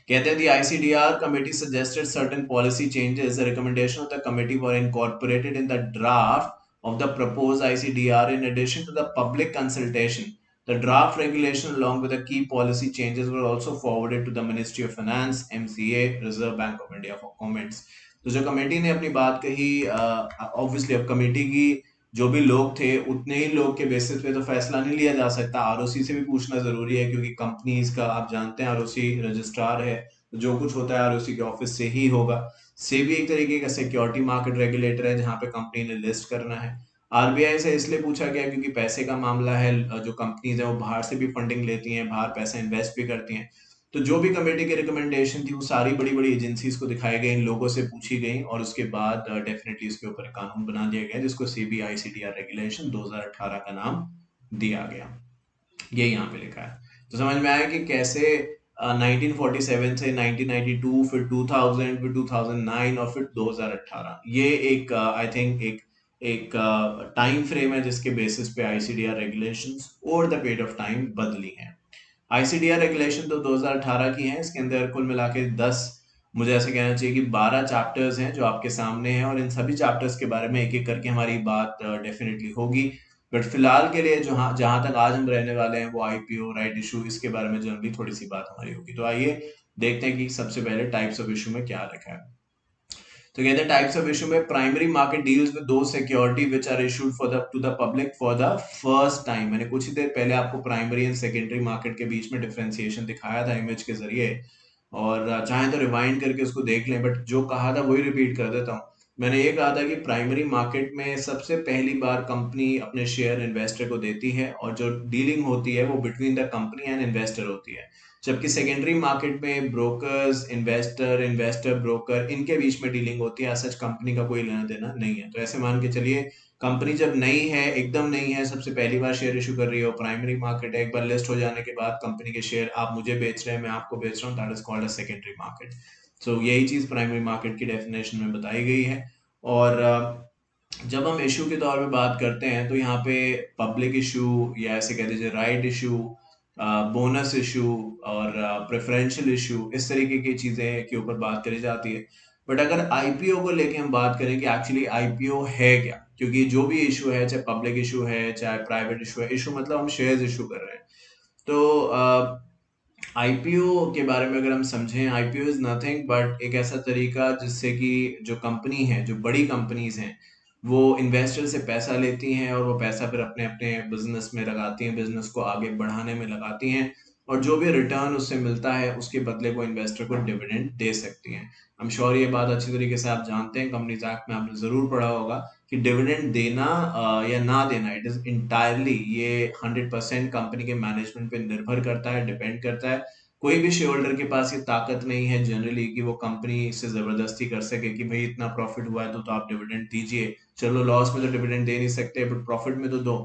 कहते हैं the ICDR committee suggested certain policy changes. The recommendation of the committee were incorporated in the draft of the proposed ICDR in addition to the public consultation. The draft regulation along with the key policy changes were also forwarded to the Ministry of Finance, MCA, Reserve Bank of India for comments. तो जो कमेटी ने अपनी बात कही, ऑब्वियसली अब कमेटी की जो भी लोग थे उतने ही लोग के बेसिस पे तो फैसला नहीं लिया जा सकता, आरओसी से भी पूछना जरूरी है, क्योंकि कंपनीज का आप जानते हैं आरओसी रजिस्ट्रार है, तो जो कुछ होता है आरओसी के ऑफिस से ही होगा। सेबी एक तरीके का सिक्योरिटी मार्केट रेगुलेटर है जहां पे कंपनी ने लिस्ट करना है। आरबीआई से इसलिए पूछा गया क्योंकि पैसे का मामला है, जो कंपनीज है वो बाहर से भी फंडिंग लेती हैं, बाहर पैसा इन्वेस्ट भी करती हैं। तो जो भी कमेटी की रिकमेंडेशन थी वो सारी बड़ी बड़ी एजेंसीज को दिखाई गई, इन लोगों से पूछी गई, और उसके बाद डेफिनेटली इसके ऊपर कानून बना दिया गया जिसको सीबी आईसीडीआर रेगुलेशन 2018 का नाम दिया गया। ये यहाँ पे लिखा है। तो समझ में आया कि कैसे 1947 से 1992, फिर 2000, फिर 2009 और फिर 2018, ये एक आई थिंक एक एक टाइम फ्रेम है जिसके बेसिस पे ICDR regulations over the period of time बदली हैं। आईसीडीआर रेगुलेशन तो 2018 की है, इसके अंदर कुल मिला के 10, मुझे ऐसे कहना चाहिए कि 12 चैप्टर्स हैं जो आपके सामने हैं, और इन सभी चैप्टर्स के बारे में एक एक करके हमारी बात डेफिनेटली होगी। बट फिलहाल के लिए जो जहां तक आज हम रहने वाले हैं वो आईपीओ, राइट इशू, इसके बारे में जनरली थोड़ी सी बात हमारी होगी। तो आइए देखते हैं कि सबसे पहले टाइप्स ऑफ इशू में क्या रखा है। तो कहते हैं टाइप्स ऑफ इशू में primary market deals with the security which are issued for the to the public for the first time. मैंने कुछ ही देर पहले आपको प्राइमरी एंड सेकेंडरी मार्केट के बीच में डिफरेंशिएशन दिखाया था इमेज के जरिए, और चाहे तो रिवाइंड करके उसको देख लें, बट जो कहा था वही रिपीट कर देता हूँ। मैंने ये कहा था कि प्राइमरी मार्केट में सबसे पहली बार कंपनी अपने शेयर इन्वेस्टर को देती है, और जो डीलिंग होती है वो between the company and investor होती है। जबकि सेकेंडरी मार्केट में ब्रोकर्स, इन्वेस्टर ब्रोकर, इनके बीच में डीलिंग होती है, सच कंपनी का कोई लेना देना नहीं है। तो ऐसे मान के चलिए कंपनी जब नई है, एकदम नई है, सबसे पहली बार शेयर इशू कर रही है, प्राइमरी मार्केट है, एक बार लिस्ट हो जाने के बाद कंपनी के शेयर आप मुझे बेच रहे हैं, मैं आपको बेच रहा हूँ, that is called a secondary market. So यही चीज प्राइमरी मार्केट की डेफिनेशन में बताई गई है। और जब हम इशू के तौर पे बात करते हैं तो यहाँ पे पब्लिक इशू या ऐसे कह दीजिए राइट इशू, बोनस इशू और प्रेफरेंशियल इशू, इस तरीके की चीजें के ऊपर बात करी जाती है। बट अगर आईपीओ को लेके हम बात करें कि एक्चुअली आईपीओ है क्या, क्योंकि जो भी इशू है, चाहे पब्लिक इशू है चाहे प्राइवेट इशू है, इशू मतलब हम शेयर्स इशू कर रहे हैं। तो आईपीओ के बारे में अगर हम समझें, आईपीओ इज नथिंग बट एक ऐसा तरीका जिससे कि जो कंपनी है, जो बड़ी कंपनीज हैं, वो इन्वेस्टर से पैसा लेती हैं और वो पैसा फिर अपने अपने बिजनेस में लगाती हैं, बिजनेस को आगे बढ़ाने में लगाती हैं, और जो भी रिटर्न उससे मिलता है उसके बदले वो इन्वेस्टर को डिविडेंड दे सकती हैं। आई एम श्योर ये बात अच्छी तरीके से आप जानते हैं, कंपनीज एक्ट में आपने जरूर पढ़ा होगा कि डिविडेंड देना या ना देना, इट इज इंटायरली, ये 100% कंपनी के मैनेजमेंट पे निर्भर करता है, डिपेंड करता है। कोई भी शेयर होल्डर के पास ये ताकत नहीं है जनरली कि वो कंपनी से जबरदस्ती कर सके कि भाई इतना प्रॉफिट हुआ है तो आप डिविडेंड दीजिए, चलो लॉस में तो डिविडेंड दे नहीं सकते बट प्रॉफिट में तो दो।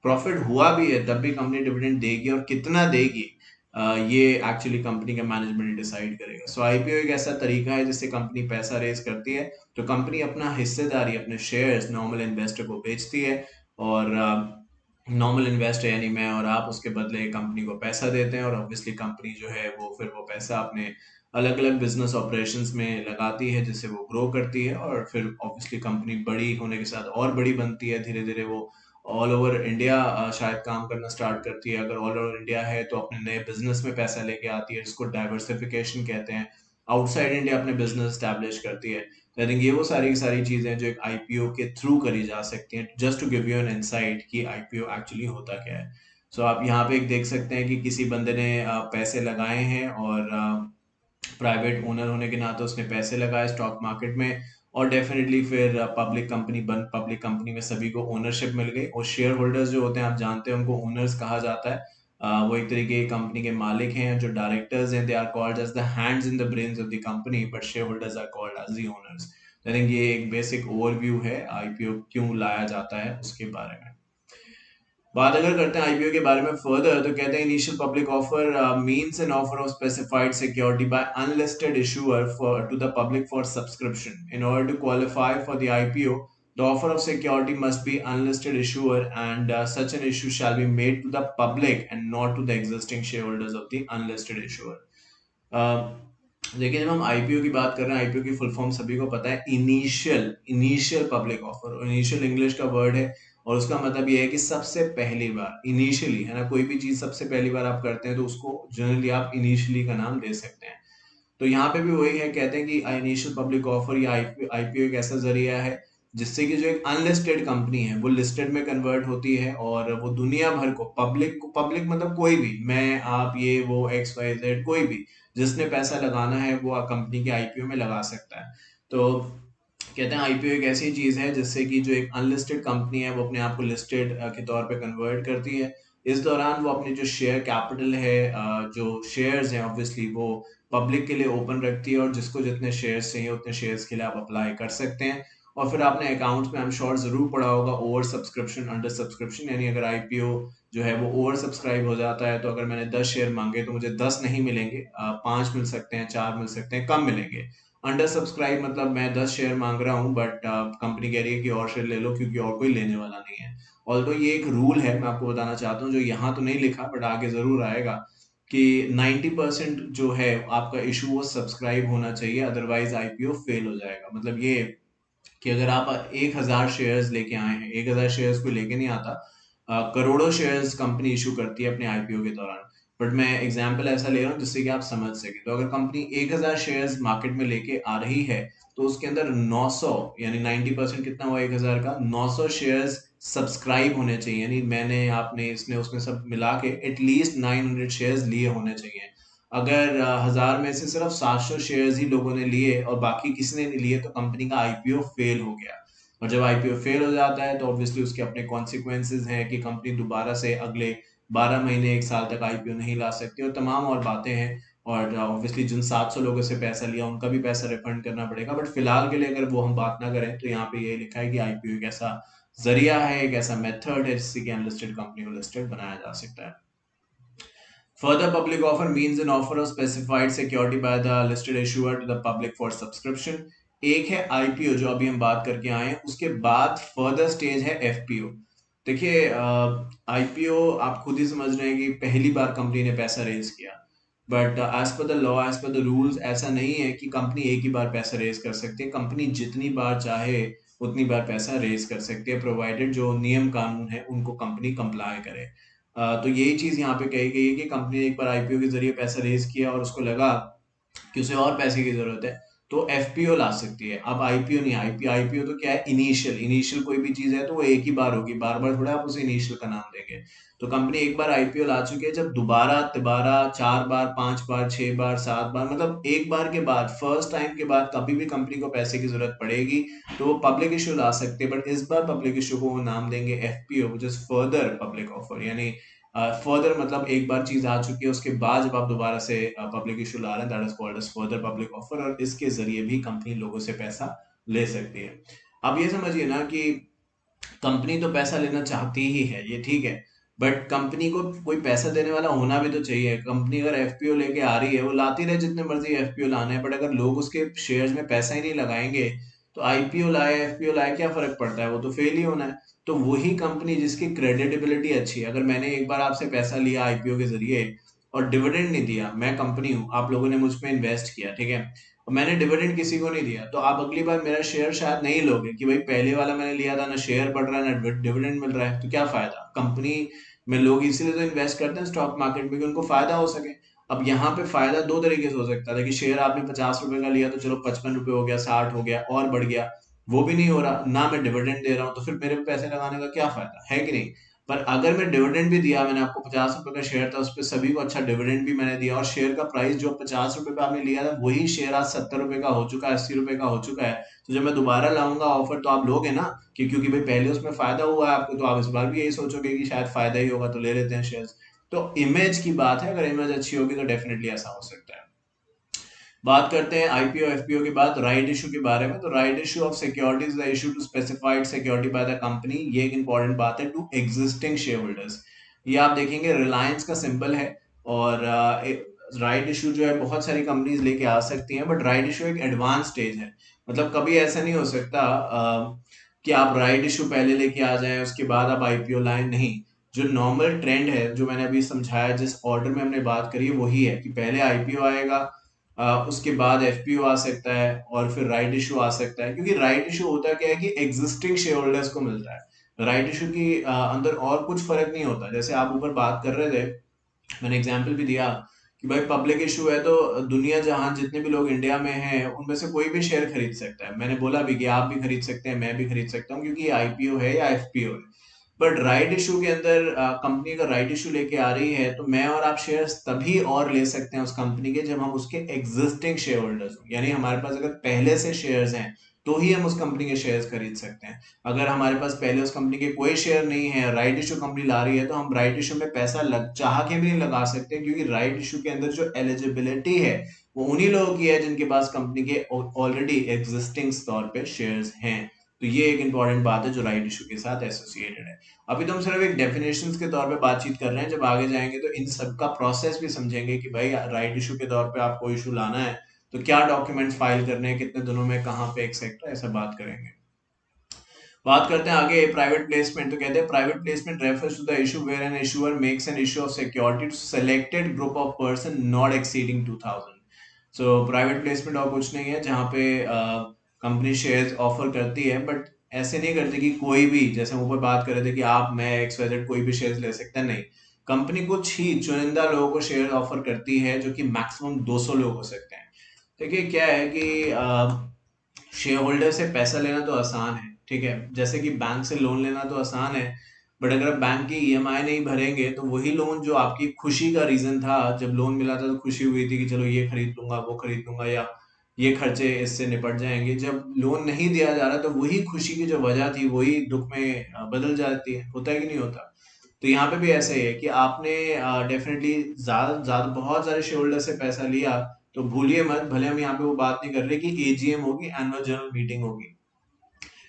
प्रॉफिट हुआ भी है तब भी कंपनी डिविडेंड देगी, और कितना देगी ये एक्चुअली कंपनी का मैनेजमेंट डिसाइड करेगा। सो आईपीओ एक ऐसा तरीका है जिससे कंपनी पैसा रेज करती है, तो कंपनी अपना हिस्सेदारी, अपने शेयर्स नॉर्मल इन्वेस्टर को बेचती है, और नॉर्मल इन्वेस्टर यानी मैं और आप उसके बदले कंपनी को पैसा देते हैं, और ऑब्वियसली कंपनी जो है वो फिर वो पैसा अपने अलग अलग बिजनेस ऑपरेशंस में लगाती है, जिससे वो ग्रो करती है, और फिर ऑब्वियसली कंपनी बड़ी होने के साथ और बड़ी बनती है, धीरे धीरे वो ऑल ओवर इंडिया शायद काम करना स्टार्ट करती है। अगर ऑल ओवर इंडिया है तो अपने नए बिजनेस में पैसा लेके आती है, जिसको डाइवर्सिफिकेशन कहते हैं। आउटसाइड इंडिया अपने बिजनेस स्टैब्लिश करती है। आई थिंक ये वो सारी की सारी चीजें जो एक आईपीओ के थ्रू करी जा सकती हैं। Just to give you an insight कि आईपीओ एक्चुअली होता क्या है। सो आप यहाँ पे एक देख सकते हैं कि किसी बंदे ने पैसे लगाए हैं, और प्राइवेट ओनर होने के नाते उसने पैसे लगाए स्टॉक मार्केट में, और डेफिनेटली फिर पब्लिक कंपनी बन, पब्लिक कंपनी में सभी को ओनरशिप मिल गई, और शेयर होल्डर्स जो होते हैं आप जानते हैं उनको ओनर्स कहा जाता है। वो एक तरीके की कंपनी के मालिक हैं, जो डायरेक्टर्स हैं, they are called as the hands in the brains of the company, but share holders are called as the owners. I think ये एक बेसिक ओवरव्यू है आईपीओ क्यों लाया जाता है उसके बारे में। बात अगर करते हैं आईपीओ के बारे में फर्दर, तो कहते हैं initial public offer means an offer of specified security by unlisted issuer for to the public for subscription. In order to qualify for the IPO, the offer of security must be unlisted issuer, and such an issue shall be made to the public and not to the existing shareholders of the unlisted issuer. देखिए जब हम आईपीओ की बात कर रहे हैं, आईपीओ की फुल फॉर्म सभी को पता है, initial initial public offer. Initial English का वर्ड है, और उसका मतलब ये है कि सबसे पहली बार, इनिशियली है ना, कोई भी चीज सबसे पहली बार आप करते हैं तो उसको जनरली आप इनिशियली का नाम दे सकते हैं। तो यहाँ पे भी वही है, कहते हैं कि इनिशियल पब्लिक ऑफर या आईपीओ एक ऐसा जरिया है जिससे कि जो एक अनलिस्टेड कंपनी है वो लिस्टेड में कन्वर्ट होती है, और वो दुनिया भर को, पब्लिक मतलब कोई भी, मैं आप ये वो एक्स वाई जेड, कोई भी जिसने पैसा लगाना है वो कंपनी के आईपीओ में लगा सकता है। तो कहते हैं आईपीओ एक ऐसी चीज है जिससे कि जो एक अनलिस्टेड कंपनी है वो अपने आप को लिस्टेड के तौर पे कन्वर्ट करती है। इस दौरान वो अपनी जो शेयर कैपिटल है, जो शेयर्स हैं, ऑब्वियसली वो पब्लिक के लिए ओपन रखती है, और जिसको जितने शेयर्स चाहिए उतने शेयर्स के लिए आप अप्लाई कर सकते हैं। और फिर आपने अकाउंट्स में आई एम श्योर जरूर पढ़ा होगा ओवर सब्सक्रिप्शन, अंडर सब्सक्रिप्शन, यानी अगर आईपीओ जो है वो ओवर सब्सक्राइब हो जाता है, तो अगर मैंने 10 शेयर मांगे तो मुझे 10 नहीं मिलेंगे, 5 मिल सकते हैं, 4 मिल सकते हैं, कम मिलेंगे। अंडर सब्सक्राइब मतलब मैं 10 शेयर मांग रहा हूँ बट कंपनी कह रही है कि और शेयर ले लो क्योंकि और कोई लेने वाला नहीं है। ऑल्दो ये एक रूल है, मैं आपको बताना चाहता हूँ, जो यहाँ तो नहीं लिखा बट आगे जरूर आएगा, कि 90% जो है आपका इशू वो सब्सक्राइब होना चाहिए, अदरवाइज आईपीओ फेल हो जाएगा। मतलब ये कि अगर आप 1,000 शेयर्स लेके आए हैं, 1,000 शेयर्स को लेके नहीं आता, करोड़ों शेयर्स कंपनी इशू करती है अपने आईपीओ के दौरान। बट मैं एग्जाम्पल ऐसा ले रहा हूँ जिससे कि आप समझ सके। तो अगर कंपनी 1,000 शेयर्स मार्केट में लेके आ रही है, तो उसके अंदर 900 यानी 90% कितना हुआ 1,000 का, 900 शेयर्स सब्सक्राइब होने चाहिए, यानी मैंने आपने इसने उसने सब मिला के एटलीस्ट 900 शेयर्स लिए होने चाहिए। अगर 1,000 में से सिर्फ 700 शेयर्स ही लोगों ने लिए और बाकी किसी ने नहीं लिए, तो कंपनी का आईपीओ फेल हो गया। और जब आईपीओ फेल हो जाता है तो ऑब्वियसली उसके अपने कॉन्सिक्वेंसेज हैं कि कंपनी दोबारा से अगले 12 महीने 1 साल तक आईपीओ नहीं ला सकते, और तमाम और बातें हैं। और ऑब्वियसली जिन 700 लोगों से पैसा लिया उनका भी पैसा रिफंड करना पड़ेगा, बट फिलहाल के लिए अगर वो हम बात ना करें तो यहाँ पे ये लिखा है कि आईपीओ एक ऐसा जरिया है, एक ऐसा मेथड है जिससे कि अनलिस्टेड कंपनी को लिस्टेड बनाया जा सकता है। Further public offer means an offer of specified security by the listed issuer to the public for subscription। एक है आईपीओ जो अभी हम बात करके आए हैं, उसके बाद फर्दर स्टेज है एफपीओ। देखिए आईपीओ आप खुद ही समझ रहे हैं कि पहली बार कंपनी ने पैसा रेज किया, but as per the law, as per the rules ऐसा नहीं है कि कंपनी एक ही बार पैसा रेज कर सकती है। कंपनी जितनी बार चाहे उतनी बार पैसा रेज कर सकती है, प्रोवाइडेड जो नियम कानून है उनको कंपनी कंप्लाई करे। तो यही चीज यहाँ पे कही गई है कि कंपनी ने एक बार आईपीओ के जरिए पैसा रेज किया और उसको लगा कि उसे और पैसे की जरूरत है, तो एफपीओ ला सकती है। अब आईपीओ नहीं, आईपीओ आईपीओ तो क्या है, इनिशियल इनिशियल कोई भी चीज है तो वो एक ही बार होगी, बार बार थोड़ा आप उसे इनिशियल का नाम देंगे। तो कंपनी एक बार आईपीओ ला चुकी है, जब दोबारा तिबारा 4 बार 5 बार 6 बार 7 बार, मतलब एक बार के बाद फर्स्ट टाइम के बाद कभी भी कंपनी को पैसे की जरूरत पड़ेगी तो वो पब्लिक इश्यू ला सकते हैं। बट इस बार पब्लिक इश्यू को वो नाम देंगे FPO, which is further public offer. यानी फर्दर मतलब एक बार चीज आ चुकी है उसके बाद जब आप दोबारा से पब्लिक इशू ला रहे हैं, that is called as further public offer, और इसके जरिए भी कंपनी लोगों से पैसा ले सकती है। अब ये समझिए ना कि कंपनी तो पैसा लेना चाहती ही है, ये ठीक है, बट कंपनी को कोई पैसा देने वाला होना भी तो चाहिए। कंपनी अगर एफपीओ लेके आ रही है, वो लाती रहे जितने मर्जी एफपीओ लाने हैं, बट अगर लोग उसके शेयर्स में पैसा ही नहीं लगाएंगे तो आईपीओ लाए एफपीओ लाए क्या फर्क पड़ता है, वो तो फेल ही होना है। तो वही कंपनी जिसकी क्रेडिटेबिलिटी अच्छी है, अगर मैंने एक बार आपसे पैसा लिया आईपीओ के जरिए और डिविडेंड नहीं दिया, मैं कंपनी हूँ, आप लोगों ने मुझ पे इन्वेस्ट किया, ठीक है, और मैंने डिविडेंड किसी को नहीं दिया, तो आप अगली बार मेरा शेयर शायद नहीं लोगे कि भाई पहले वाला मैंने लिया था, ना शेयर बढ़ रहा है ना डिविडेंड मिल रहा है, तो क्या फायदा। कंपनी में लोग इसीलिए तो इन्वेस्ट करते हैं स्टॉक मार्केट में कि उनको फायदा हो सके। अब यहाँ पे फायदा दो तरीके से हो सकता है कि शेयर आपने 50 रुपए का लिया तो चलो 55 रुपए हो गया, 60 हो गया और बढ़ गया, वो भी नहीं हो रहा, ना मैं डिविडेंड दे रहा हूँ, तो फिर मेरे पे पैसे लगाने का क्या फायदा है कि नहीं। पर अगर मैं डिविडेंड भी दिया, मैंने आपको 50 रुपए का शेयर था, उस पर सभी को अच्छा डिविडेंड भी मैंने दिया, और शेयर का प्राइस जो 50 रुपए पे आपने लिया था वही शेयर आज 70 रुपए का हो चुका है, 80 रुपए का हो चुका है, तो जब मैं दोबारा लाऊंगा ऑफर तो आप लोगे ना, कि क्योंकि भाई पहले उसमें फायदा हुआ है आपको, तो आप इस बार भी यही सोचोगे कि शायद फायदा ही होगा तो ले लेते हैं शेयर। तो इमेज की बात है, अगर इमेज अच्छी होगी तो डेफिनेटली ऐसा हो सकता है। बात करते हैं आईपीओ एफपीओ के बाद राइट इशू के बारे में। तो right issue of securities the issue to specified security by the company, ये एक इंपॉर्टेंट बात है, टू एग्जिस्टिंग शेयर होल्डर्स। ये आप देखेंगे रिलायंस का सिंबल है, और राइट इशू जो है बहुत सारी कंपनीज लेके आ सकती हैं, बट राइट इशू एक एडवांस स्टेज है। मतलब कभी ऐसा नहीं हो सकता कि आप राइट इशू पहले लेके आ जाएं उसके बाद आप आईपीओ लाएं, नहीं। जो नॉर्मल ट्रेंड है, जो मैंने अभी समझाया, जिस ऑर्डर में हमने बात करी है वही है कि पहले आईपीओ आएगा, उसके बाद एफपीओ आ सकता है, और फिर राइट इशू आ सकता है। क्योंकि राइट इशू होता क्या है कि एग्जिस्टिंग शेयर होल्डर्स को मिलता है। राइट इशू की अंदर और कुछ फर्क नहीं होता। जैसे आप ऊपर बात कर रहे थे, मैंने एग्जांपल भी दिया कि भाई पब्लिक इशू है तो दुनिया जहां जितने भी लोग इंडिया में हैं उनमें से कोई भी शेयर खरीद सकता है। मैंने बोला भी कि आप भी खरीद सकते हैं, मैं भी खरीद सकता हूँ, क्योंकि ये आईपीओ है या एफपीओ है। बट राइट इशू के अंदर कंपनी अगर राइट इशू लेके आ रही है तो मैं और आप शेयर्स तभी और ले सकते हैं उस कंपनी के जब हम उसके एग्जिस्टिंग शेयर होल्डर्स हो, यानी हमारे पास अगर पहले से शेयर्स हैं तो ही हम उस कंपनी के शेयर्स खरीद सकते हैं। अगर हमारे पास पहले उस कंपनी के कोई शेयर नहीं है, राइट इशू कंपनी ला रही है, तो हम राइट इशू में पैसा लग चाह के भी नहीं लगा सकते, क्योंकि राइट इशू के अंदर जो एलिजिबिलिटी है वो उन्हीं लोगों की है जिनके पास कंपनी के ऑलरेडी एग्जिस्टिंग तौर पे शेयर्स हैं। तो ये एक इंपॉर्टेंट बात है जो राइट इशू के साथ एसोसिएटेड है। अभी तो हम सिर्फ एक डेफिनेशंस के तौर पे बातचीत कर रहे हैं, जब आगे जाएंगे तो इन सब का प्रोसेस भी समझेंगे कि भाई राइट इशू के तौर पे आपको इशू लाना है तो क्या डॉक्यूमेंट्स फाइल करने हैं, कितने दिनों में, कहाँ पे, एक्सेट्रा, ऐसा बात करेंगे। बात करते हैं आगे प्राइवेट प्लेसमेंट। तो कहते हैं private placement refers to the issue where an issuer makes an issue of security to selected group of person not exceeding 2000। So private placement और कुछ नहीं है जहाँ पे कंपनी शेयर्स ऑफर करती है, बट ऐसे नहीं करती कि कोई भी, जैसे हम ऊपर बात कर रहे थे कि आप, मैं, XYZ कोई भी शेयर्स ले सकता है, नहीं। कंपनी कुछ ही चुनिंदा लोगों को शेयर ऑफर करती है जो कि मैक्सिमम 200 लोग हो सकते हैं। देखिए क्या है कि शेयर होल्डर से पैसा लेना तो आसान है, ठीक है, जैसे कि बैंक से लोन लेना तो आसान है, बट अगर आप बैंक की ईएमआई नहीं भरेंगे तो वही लोन जो आपकी खुशी का रीजन था, जब लोन मिला था तो खुशी हुई थी कि चलो ये खरीद लूंगा वो खरीद लूंगा या ये खर्चे इससे निपट जाएंगे, जब लोन नहीं दिया जा रहा तो वही खुशी की जो वजह थी वही दुख में बदल जाती है। होता है कि नहीं होता। तो यहाँ पे भी ऐसा ही है कि आपने डेफिनेटली ज्यादा ज्यादा बहुत सारे शेयर होल्डर से पैसा लिया, तो भूलिए मत, भले हम यहाँ पे वो बात नहीं कर रहे कि एजीएम होगी, एनुअल जनरल मीटिंग होगी,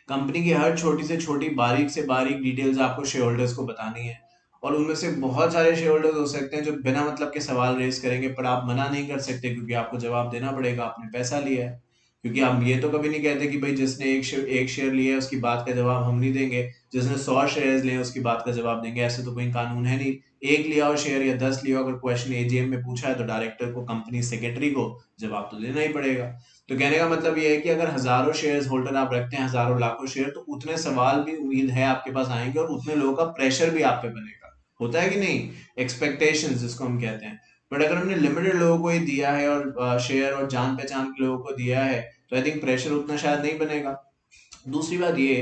कंपनी की हर छोटी से छोटी बारीक से बारीक डिटेल्स आपको शेयर होल्डर्स को बतानी है। और उनमें से बहुत सारे शेयर होल्डर्स हो सकते हैं जो बिना मतलब के सवाल रेज करेंगे, पर आप मना नहीं कर सकते क्योंकि आपको जवाब देना पड़ेगा, आपने पैसा लिया है। क्योंकि हम ये तो कभी नहीं कहते कि भाई जिसने एक शेयर लिया है उसकी बात का जवाब हम नहीं देंगे, जिसने 100 शेयर लिए उसकी बात का जवाब देंगे, ऐसे तो कोई कानून है नहीं। एक लिया हो शेयर या 10 लिया हो, अगर क्वेश्चन एजीएम में पूछा है तो डायरेक्टर को, कंपनी सेक्रेटरी को जवाब तो देना ही पड़ेगा। तो कहने का मतलब ये है कि अगर हजारों शेयर होल्डर आप रखते हैं, हजारों लाखों शेयर, तो उतने सवाल भी उम्मीद है आपके पास आएंगे और उतने लोगों का प्रेशर भी आप पे बनेगा। होता है कि नहीं, एक्सपेक्टेशंस जिसको हम कहते हैं। बट अगर हमने लिमिटेड लोगों को ही दिया है और शेयर और जान पहचान के लोगों को दिया है, तो आई थिंक प्रेशर उतना शायद नहीं बनेगा। दूसरी बात ये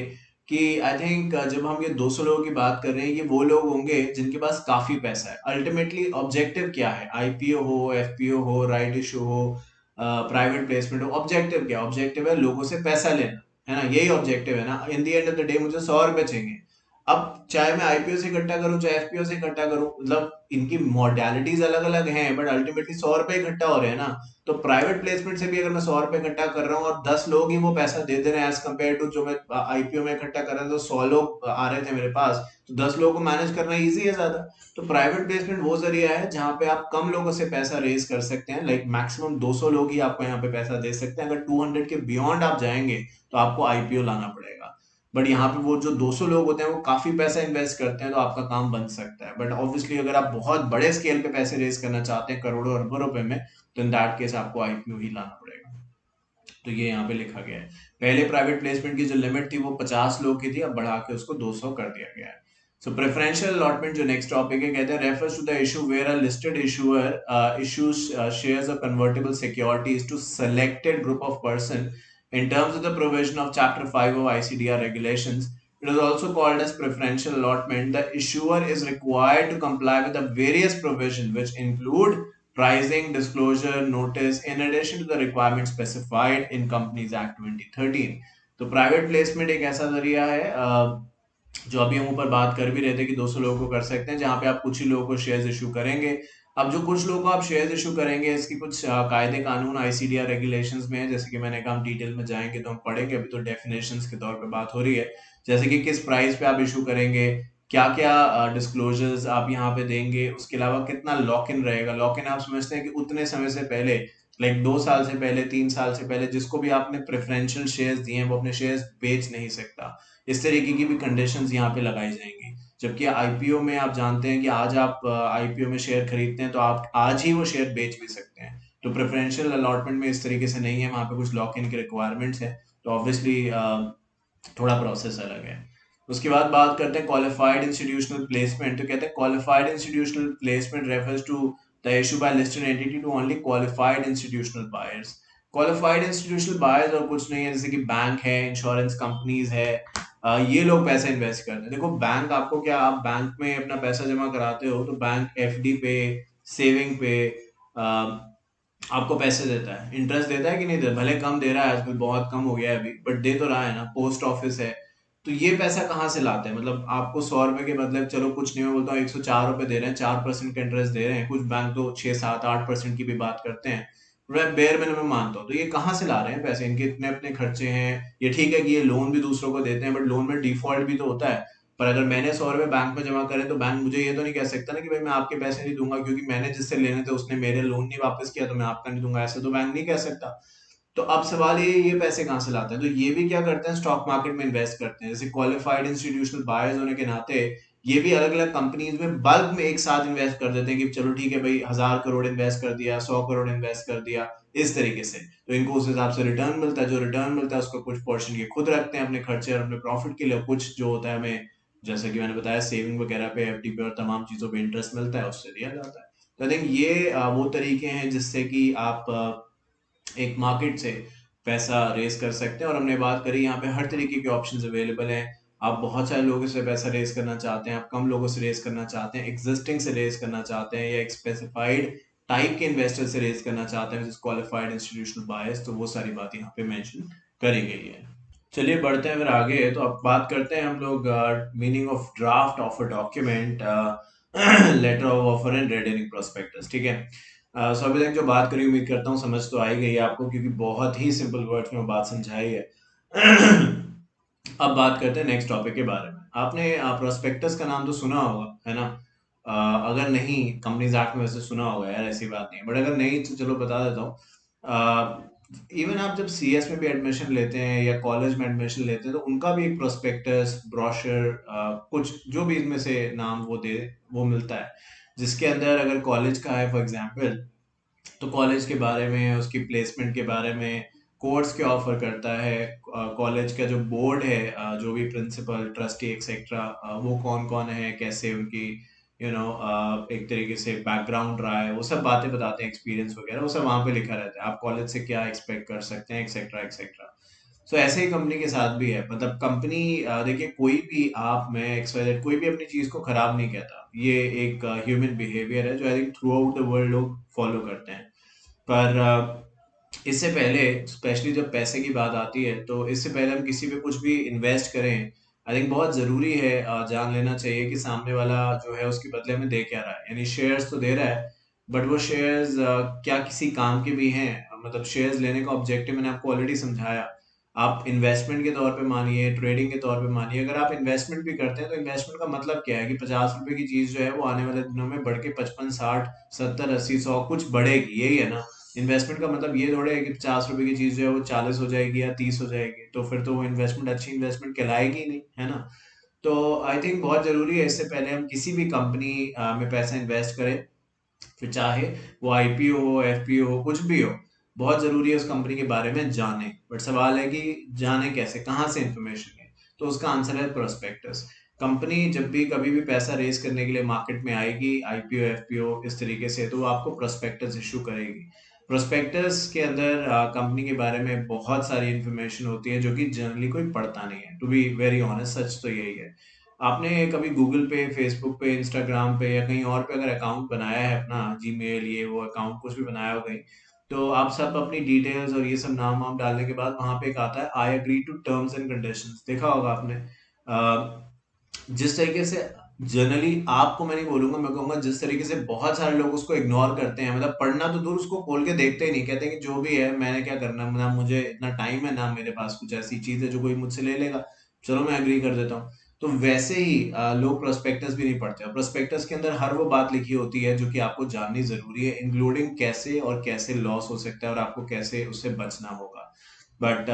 कि आई थिंक जब हम ये 200 लोगों की बात कर रहे हैं, ये वो लोग होंगे जिनके पास काफी पैसा है। अल्टीमेटली ऑब्जेक्टिव क्या है, आईपीओ हो, एफपीओ हो, राइट इशू हो, प्राइवेट प्लेसमेंट हो, ऑब्जेक्टिव क्या, ऑब्जेक्टिव है लोगों से पैसा लेना, है ना, यही ऑब्जेक्टिव है ना। In the end of the day मुझे 100 रुपए चाहिए। अब चाहे मैं आईपीओ से इकट्ठा करूं चाहे एफपीओ से इकट्ठा करूं, मतलब इनकी मॉडलिटीज अलग अलग हैं, बट अल्टीमेटली 100 रुपए इकट्ठा हो रहे हैं ना। तो प्राइवेट प्लेसमेंट से भी अगर मैं 100 रुपए इकट्ठा कर रहा हूँ और 10 लोग ही वो पैसा दे दे रहे हैं, एज कम्पेयर टू जो मैं आईपीओ में इकट्ठा कर रहा था तो 100 लोग आ रहे थे मेरे पास, तो 10 लोगों को मैनेज करना ईजी है ज्यादा। तो प्राइवेट प्लेसमेंट वो जरिया है जहां पे आप कम लोगों से पैसा रेज कर सकते हैं, लाइक मैक्सिमम 200 लोग ही आपको यहाँ पे पैसा दे सकते हैं। अगर 200 के बियॉन्ड आप जाएंगे तो आपको आईपीओ लाना पड़ेगा। बट यहाँ पे वो जो 200 लोग होते हैं वो काफी पैसा इन्वेस्ट करते हैं, तो आपका काम बन सकता है। बट ऑब्वियसली अगर आप बहुत बड़े स्केल पे पैसे रेज करना चाहते हैं, करोड़ों अरबों रुपए में, तो इन दैट केस आपको आईपीओ ही लाना पड़ेगा। तो ये यहाँ पे लिखा गया है। पहले प्राइवेट प्लेसमेंट की जो लिमिट थी वो 50 लोग की थी, अब बढ़ा के उसको 200 कर दिया गया है। सो प्रेफरेंशियल अलॉटमेंट जो नेक्स्ट टॉपिक है, कहते हैं refers to the issue where a listed issuer issues shares of convertible securities to selected group of person in terms of the provision of chapter 5 of ICDR regulations. It is also called as preferential allotment. The issuer is required to comply with the various provisions which include pricing, disclosure, notice, in addition to the requirements specified in Companies Act 2013. तो प्राइवेट प्लेसमेंट एक ऐसा जरिया है जो अभी हम ऊपर बात कर भी रहे थे कि 200 लोगों को कर सकते हैं, जहां पे आप कुछ ही लोगों को शेयर्स इशू करेंगे। अब जो कुछ लोगों को आप शेयर्स इशू करेंगे, इसकी कुछ कायदे कानून आईसीडीआर रेगुलेशंस में है, जैसे कि मैंने कहा हम डिटेल में जाएंगे तो हम पढ़ेंगे, अभी तो डेफिनेशंस के तौर पे बात हो रही है। जैसे कि किस प्राइस पे आप इशू करेंगे, क्या क्या डिस्क्लोजर्स आप यहाँ पे देंगे, उसके अलावा कितना लॉक इन रहेगा। लॉक इन आप समझते हैं कि उतने समय से पहले, लाइक 2 साल से पहले, 3 साल से पहले, जिसको भी आपने प्रेफरेंशियल शेयर्स दिए हैं वो अपने शेयर्स बेच नहीं सकता। इस तरीके की भी कंडीशंस यहाँ पे लगाई जाएंगी। जबकि आईपीओ में आप जानते हैं कि आज आप आईपीओ में शेयर खरीदते हैं तो आप आज ही वो शेयर बेच भी सकते हैं। तो प्रेफरेंशियल अलॉटमेंट में इस तरीके से नहीं है, वहां पे कुछ लॉक इन की रिक्वायरमेंट्स है। तो ऑब्वियसली थोड़ा प्रोसेस अलग है। उसके बाद बात करते हैं क्वालिफाइड इंस्टीट्यूशनल प्लेसमेंट। तो कहते हैं qualified institutional placement refers to the issue by listed entity to only qualified institutional buyers. Qualified institutional buyers और कुछ नहीं है, जैसे कि बैंक है, इंश्योरेंस कंपनीज है, ये लोग पैसा इन्वेस्ट करते हैं। देखो बैंक आपको क्या, आप बैंक में अपना पैसा जमा कराते हो तो बैंक एफडी पे, सेविंग पे आपको पैसे देता है, इंटरेस्ट देता है कि नहीं देता, भले कम दे रहा है आजकल, बहुत कम हो गया है अभी, बट दे तो रहा है ना। पोस्ट ऑफिस है, तो ये पैसा कहाँ से लाते हैं, मतलब आपको 100 रुपए के बदले, चलो कुछ नहीं, मैं बोलता हूँ 104 रुपए दे रहे हैं, 4% का इंटरेस्ट दे रहे हैं, कुछ बैंक तो 6, 7, 8% की भी बात करते हैं। मैं बेयर मिनिमम मानता हूँ। तो ये कहाँ से ला रहे हैं पैसे, इनके इतने अपने खर्चे हैं। ये ठीक है कि ये लोन भी दूसरों को देते हैं, बट लोन में डिफॉल्ट भी तो होता है। पर अगर मैंने 100 रुपए बैंक में जमा करे तो बैंक मुझे ये तो नहीं कह सकता ना कि भाई मैं आपके पैसे नहीं दूंगा क्योंकि मैंने जिससे लेने थे उसने मेरे लोन नहीं वापस किया, तो मैं आपका नहीं दूंगा, ऐसे तो बैंक नहीं कह सकता। तो अब सवाल ये पैसे कहाँ से लाते हैं, तो ये भी क्या करते हैं, स्टॉक मार्केट में इन्वेस्ट करते हैं। जैसे क्वालिफाइड इंस्टीट्यूशनल बायर्स होने के नाते ये भी अलग अलग कंपनीज में बल्क में एक साथ इन्वेस्ट कर देते हैं कि चलो ठीक है भाई, 1000 करोड़ इन्वेस्ट कर दिया, 100 करोड़ इन्वेस्ट कर दिया, इस तरीके से। तो इनको उस हिसाब से रिटर्न मिलता है, जो रिटर्न मिलता है उसका कुछ पोर्शन ये खुद रखते हैं अपने खर्चे और अपने प्रॉफिट के लिए, कुछ जो होता है हमें, जैसे कि मैंने बताया, सेविंग वगैरह पे, एफडी पे और तमाम चीजों पे इंटरेस्ट मिलता है, उससे दिया जाता है। तो आई थिंक ये वो तरीके हैं जिससे कि आप एक मार्केट से पैसा रेस कर सकते हैं। और हमने बात करी यहाँ पे हर तरीके के ऑप्शंस अवेलेबल हैं। आप बहुत सारे लोगों से पैसा रेस करना चाहते हैं, आप कम लोगों से रेस करना चाहते हैं, एग्जिस्टिंग से रेस करना चाहते हैं, या एक स्पेसिफाइड टाइप के इन्वेस्टर से रेस करना चाहते हैं, क्वालिफाइड इंस्टीट्यूशनल बायर्स, तो वो सारी बात यहाँ पे मेंशन करी गई है। चलिए बढ़ते हैं फिर आगे। तो अब बात करते हैं हम लोग meaning of draft of a document, letter of offer and red herring prospectus. ठीक है। सो अभी तक जो बात करी उम्मीद करता हूँ समझ तो आ ही गई है आपको, क्योंकि बहुत ही सिंपल वर्ड्स में बात समझाई है। अब बात करते हैं नेक्स्ट टॉपिक के बारे में। आपने प्रोस्पेक्टस का नाम तो सुना होगा, है ना? अगर नहीं, कंपनीज एक्ट में वैसे सुना होगा यार, ऐसी बात नहीं है, बट अगर नहीं तो चलो बता देता हूँ। इवन आप जब सीएस में भी एडमिशन लेते हैं या कॉलेज में एडमिशन लेते हैं तो उनका भी एक प्रोस्पेक्टस, ब्रोशर, कुछ जो भी इनमें से नाम वो मिलता है, जिसके अंदर अगर कॉलेज का है फॉर एग्जांपल, तो कॉलेज के बारे में, उसकी प्लेसमेंट के बारे में, कोर्स के ऑफर करता है, कॉलेज का जो बोर्ड है, जो भी प्रिंसिपल, ट्रस्टी एक्सेट्रा, वो कौन कौन है, कैसे उनकी एक तरीके से बैकग्राउंड रहा है, वो सब बातें बताते हैं, एक्सपीरियंस वगैरह वो सब वहाँ पे लिखा रहता है, आप कॉलेज से क्या एक्सपेक्ट कर सकते हैं, एक्सेट्रा एक्सेट्रा। सो ऐसे ही कंपनी के साथ भी है। मतलब कंपनी, देखिए कोई भी, आप, मैं, XYZ, कोई भी अपनी चीज को खराब नहीं कहता। ये एक ह्यूमन बिहेवियर है जो I think through out the world लोग फॉलो करते हैं। पर इससे पहले, स्पेशली जब पैसे की बात आती है, तो इससे पहले हम किसी पे कुछ भी इन्वेस्ट करें, आई थिंक बहुत ज़रूरी है जान लेना चाहिए कि सामने वाला जो है उसके बदले में दे क्या रहा है। यानी शेयर्स तो दे रहा है, बट वो शेयर्स क्या किसी काम के भी हैं? मतलब शेयर्स लेने का ऑब्जेक्टिव मैंने आपको ऑलरेडी समझाया। आप इन्वेस्टमेंट के तौर पे मानिए, ट्रेडिंग के तौर पे मानिए, अगर आप इन्वेस्टमेंट भी करते हैं तो इन्वेस्टमेंट का मतलब क्या है कि 50 रुपए की चीज़ जो है वो आने वाले दिनों में बढ़ के 55, 60, 70, 80, 100 कुछ बढ़ेगी, यही है ना? इन्वेस्टमेंट का मतलब ये थोड़ा है कि 50 रुपए की चीज जो है वो 40 हो जाएगी या 30 हो जाएगी, तो फिर तो वो इन्वेस्टमेंट अच्छी इन्वेस्टमेंट कहलाएगी ही नहीं, है ना? तो आई थिंक बहुत जरूरी है, इससे पहले हम किसी भी कंपनी में पैसा इन्वेस्ट करें, फिर चाहे वो आईपीओ हो, एफपीओ हो, कुछ भी हो, बहुत जरूरी है उस कंपनी के बारे में जाने। बट सवाल है कि जाने कैसे, कहाँ से इंफॉर्मेशन है? तो उसका आंसर है प्रोस्पेक्टस। कंपनी जब भी कभी भी पैसा रेज करने के लिए मार्केट में आएगी, आईपीओ, एफपीओ इस तरीके से, तो वो आपको प्रोस्पेक्टस इशू करेगी। प्रोस्पेक्टस के अंदर कंपनी के बारे में बहुत सारी इंफॉर्मेशन होती है जो कि जनरली कोई पढ़ता नहीं है। टू बी वेरी ऑनेस्ट, सच तो यही है। आपने कभी गूगल पे, फेसबुक पे, इंस्टाग्राम पे या कहीं और पे अगर अकाउंट बनाया है अपना, जीमेल, ये वो अकाउंट कुछ भी बनाया हो कहीं, तो आप सब अपनी डिटेल्स और ये सब नाम वाम डालने के बाद वहां पे एक आता है, I agree to terms and conditions, देखा होगा आपने। जिस तरीके से जनरली, आपको मैं नहीं बोलूंगा, मैं कहूंगा जिस तरीके से बहुत सारे लोग उसको इग्नोर करते हैं, मतलब पढ़ना तो दूर, उसको खोल के देखते ही नहीं, कहते हैं कि जो भी है मैंने क्या करना, ना मुझे इतना टाइम है, ना मेरे पास कुछ ऐसी चीज है जो कोई मुझसे ले लेगा, चलो मैं एग्री कर देता हूँ। तो वैसे ही लोग प्रोस्पेक्टस भी नहीं पढ़ते। प्रोस्पेक्टस के अंदर हर वो बात लिखी होती है जो कि आपको जाननी जरूरी है, इंक्लूडिंग कैसे और कैसे लॉस हो सकता है और आपको कैसे उससे बचना होगा। बट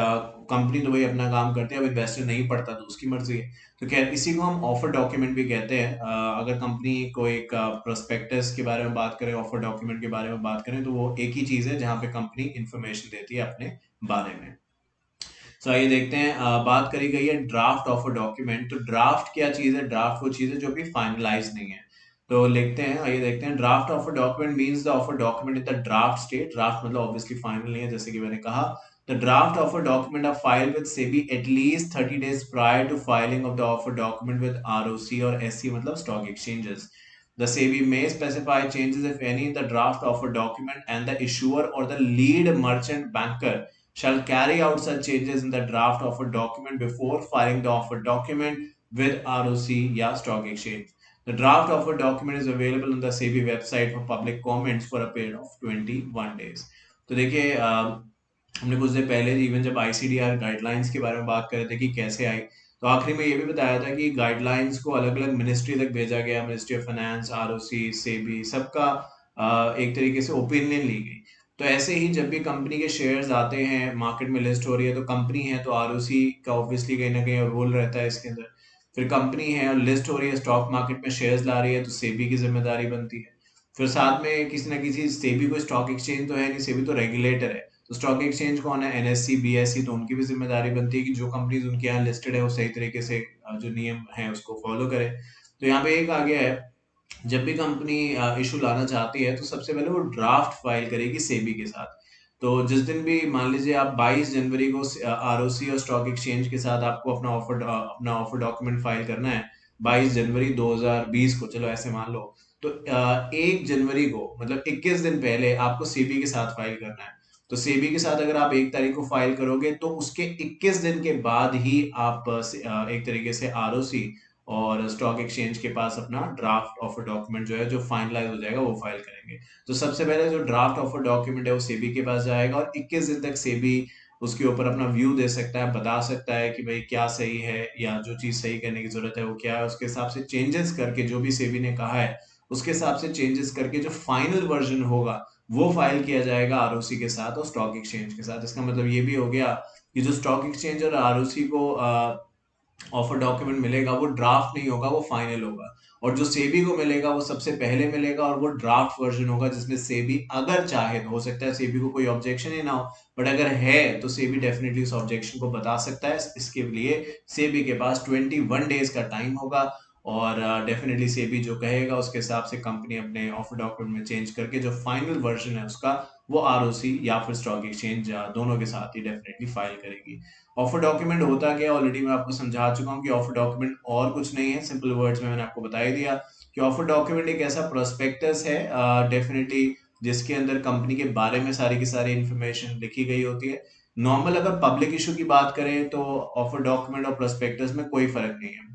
कंपनी तो वही अपना काम करती है, अब इन्वेस्टर नहीं पढ़ता तो उसकी मर्जी है। तो खैर, इसी को हम ऑफर डॉक्यूमेंट भी कहते हैं। अगर कंपनी को एक प्रोस्पेक्टस के बारे में बात करें, ऑफर डॉक्यूमेंट के बारे में बात करें, तो वो एक ही चीज है जहां पे कंपनी इंफॉर्मेशन देती है अपने बारे में। तो आइए देखते हैं, बात करी गई है ड्राफ्ट ऑफ अ डॉक्यूमेंट। तो ड्राफ्ट क्या चीज है? ड्राफ्ट वो चीज है जो भी फाइनलाइज नहीं है। तो लिखते हैं, आइए देखते हैं। Draft of a document means the of a document in the draft state. Draft मतलब ऑब्वियसली फाइनल नहीं है, जैसे कि मैंने कहा। The draft of a document are filed with SEBI at least 30 days prior to filing of the offer document with ROC or SC मतलब stock exchanges. The SEBI may specify changes if any in the draft of a document, and the issuer or the lead merchant banker shall carry out such changes in the draft of a document before filing the offer document with ROC या stock exchange. The draft of a document is available on the SEBI website for public comments for a period of 21 days. तो देखिए, हमने कुछ देर पहले इवन जब आईसीडीआर गाइडलाइंस के बारे में बात कर रहे थे कि कैसे आई, तो आखिरी में ये भी बताया था कि गाइडलाइंस को अलग अलग मिनिस्ट्री तक भेजा गया, ministry of finance, ROC, SEBI, सबका एक तरीके से ओपिनियन ली गई। तो ऐसे ही जब भी कंपनी के शेयर्स आते हैं, मार्केट में लिस्ट हो रही है, तो कंपनी है तो आरओसी का ऑब्वियसली कहीं ना कहीं रोल रहता है इसके अंदर। फिर कंपनी है और लिस्ट हो रही है, स्टॉक मार्केट में शेयर्स ला रही है, तो सेबी की जिम्मेदारी बनती है। फिर साथ में किसी ना किसी, सेबी को स्टॉक एक्सचेंज तो है नहीं, सेबी तो रेगुलेटर है, तो स्टॉक एक्सचेंज कौन है? एनएससी, बीएससी, तो उनकी भी जिम्मेदारी बनती है कि जो कंपनीज उनके यहाँ लिस्टेड है वो सही तरीके से जो नियम है उसको फॉलो करे। तो यहाँ पे एक आ गया है, जब भी कंपनी इशू लाना चाहती है तो सबसे पहले वो ड्राफ्ट फाइल करेगी सेबी के साथ। तो जिस दिन भी मान लीजिए आप 22 जनवरी को आरओसी और स्टॉक एक्सचेंज के साथ आपको अपना ऑफर डॉक्यूमेंट फाइल करना है, 22 जनवरी 2020 को, चलो ऐसे मान लो, तो 1 जनवरी को, मतलब 21 दिन पहले आपको सेबी के साथ फाइल करना है। तो सेबी के साथ अगर आप 1 तारीख को फाइल करोगे तो उसके 21 दिन के बाद ही आप एक तरीके से आरओसी और स्टॉक एक्सचेंज के पास अपना ड्राफ्ट ऑफर डॉक्यूमेंट जो है जो फाइनलाइज हो जाएगा वो फाइल करेंगे। तो सबसे पहले जो ड्राफ्ट ऑफर डॉक्यूमेंट है वो सेबी के पास जाएगा और 21 दिन तक सेबी उसके ऊपर अपना व्यू दे सकता है, बता सकता है कि भाई क्या सही है या जो चीज सही करने की जरूरत है वो क्या है। उसके हिसाब से चेंजेस करके जो भी सेबी ने कहा है उसके हिसाब से चेंजेस करके जो फाइनल वर्जन होगा वो फाइल किया जाएगा आरओसी के साथ और स्टॉक एक्सचेंज के साथ। इसका मतलब ये भी हो गया कि जो स्टॉक एक्सचेंज और आरओसी को ऑफर डॉक्यूमेंट मिलेगा वो ड्राफ्ट नहीं होगा, वो फाइनल होगा। और जो सेबी को मिलेगा वो सबसे पहले मिलेगा और वो ड्राफ्ट वर्जन होगा जिसमें सेबी अगर चाहे तो, हो सकता है सेबी को कोई ऑब्जेक्शन ही ना हो, बट अगर है तो सेबी डेफिनेटली उस ऑब्जेक्शन को बता सकता है। इसके लिए सेबी के पास 21 डेज का टाइम होगा और डेफिनेटली सेबी जो कहेगा उसके हिसाब से कंपनी अपने ऑफर डॉक्यूमेंट में चेंज करके जो फाइनल वर्जन है उसका वो आरओसी या फिर स्टॉक एक्सचेंज दोनों के साथ ही डेफिनेटली फाइल करेगी। ऑफर डॉक्यूमेंट होता क्या, ऑलरेडी मैं आपको समझा चुका हूँ कि ऑफर डॉक्यूमेंट और कुछ नहीं है, सिंपल वर्ड्स में मैंने आपको बता ही दिया कि ऑफर डॉक्यूमेंट एक ऐसा प्रोस्पेक्टस है डेफिनेटली जिसके अंदर कंपनी के बारे में सारी की सारी इंफॉर्मेशन लिखी गई होती है। नॉर्मल अगर पब्लिक इशू की बात करें तो ऑफर डॉक्यूमेंट और प्रोस्पेक्टस में कोई फर्क नहीं है।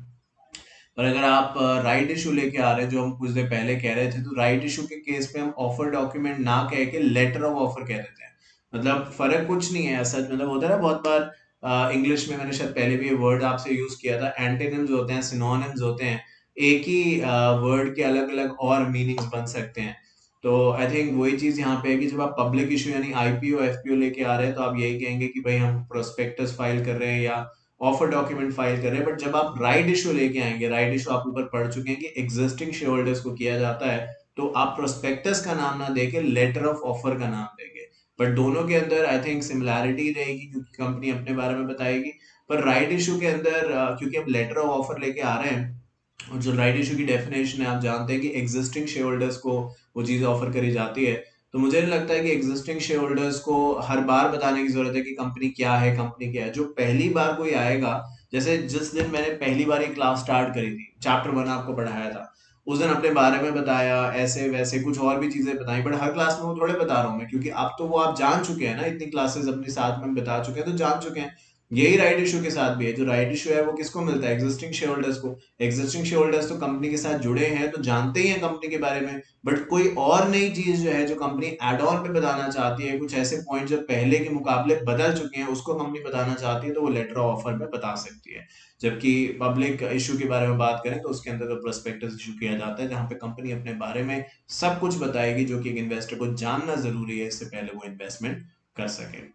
पर अगर आप राइट इशू लेके आ रहे हैं जो हम कुछ देर पहले कह रहे थे, तो राइट इशू के केस में हम ऑफर डॉक्यूमेंट ना कह के लेटर ऑफ ऑफर कह देते हैं। मतलब फर्क कुछ नहीं है ऐसा, मतलब होता है ना बहुत बार इंग्लिश में, मैंने शायद पहले भी ये वर्ड आपसे यूज किया था, एंटेनिम्स होते हैं, सिनोनिम्स होते हैं, एक ही वर्ड के अलग अलग और मीनिंग्स बन सकते हैं। तो आई थिंक वही चीज यहाँ पे है कि जब आप पब्लिक इशू यानी आईपीओ एफपीओ लेके आ रहे हैं तो आप यही कहेंगे कि भाई हम प्रोस्पेक्टस फाइल कर रहे हैं या ऑफर डॉक्यूमेंट फाइल कर रहे हैं। बट जब आप राइट इशू लेके आएंगे, राइट इशू आप ऊपर पढ़ चुके हैं कि एग्जिस्टिंग शेयर होल्डर्स को किया जाता है, तो आप प्रोस्पेक्टस का नाम ना देके लेटर ऑफ ऑफर का नाम देंगे। बट दोनों के अंदर आई थिंक सिमिलैरिटी रहेगी क्योंकि कंपनी अपने बारे में बताएगी। पर राइट इशू के अंदर क्योंकि आप लेटर ऑफ ऑफर लेके आ रहे हैं और जो राइट इशू की डेफिनेशन है आप जानते हैं कि एग्जिस्टिंग शेयर होल्डर्स को वो चीज ऑफर करी जाती है। तो मुझे नहीं लगता है कि एग्जिस्टिंग शेयर होल्डर्स को हर बार बताने की जरूरत है कि कंपनी क्या है, कंपनी क्या है। जो पहली बार कोई आएगा, जैसे जिस दिन मैंने पहली बार ये क्लास स्टार्ट करी थी, चैप्टर 1 आपको पढ़ाया था, उस दिन अपने बारे में बताया, ऐसे वैसे कुछ और भी चीजें बताई, बट हर क्लास में वो थोड़े बता रहा हूँ मैं, क्योंकि अब तो वो आप जान चुके हैं ना, इतनी क्लासेस अपने साथ में बता चुके हैं तो जान चुके हैं। यही राइट इशू के साथ भी है। जो राइट इशू है वो किसको मिलता है, एग्जिस्टिंग शेयर होल्डर्स को। एग्जिस्टिंग शेयर होल्डर्स तो कंपनी के साथ जुड़े हैं तो जानते ही हैं कंपनी के बारे में, बट कोई और नई चीज जो है जो कंपनी एड ऑन पे बताना चाहती है, कुछ ऐसे पॉइंट जो पहले के मुकाबले बदल चुके हैं उसको कंपनी बताना चाहती है, तो वो लेटर ऑफ ऑफर में बता सकती है। जबकि पब्लिक इशू के बारे में बात करें तो उसके अंदर तो प्रोस्पेक्टस इशू किया जाता है जहां पे कंपनी अपने बारे में सब कुछ बताएगी जो कि एक इन्वेस्टर को जानना जरूरी है इससे पहले वो इन्वेस्टमेंट कर सके।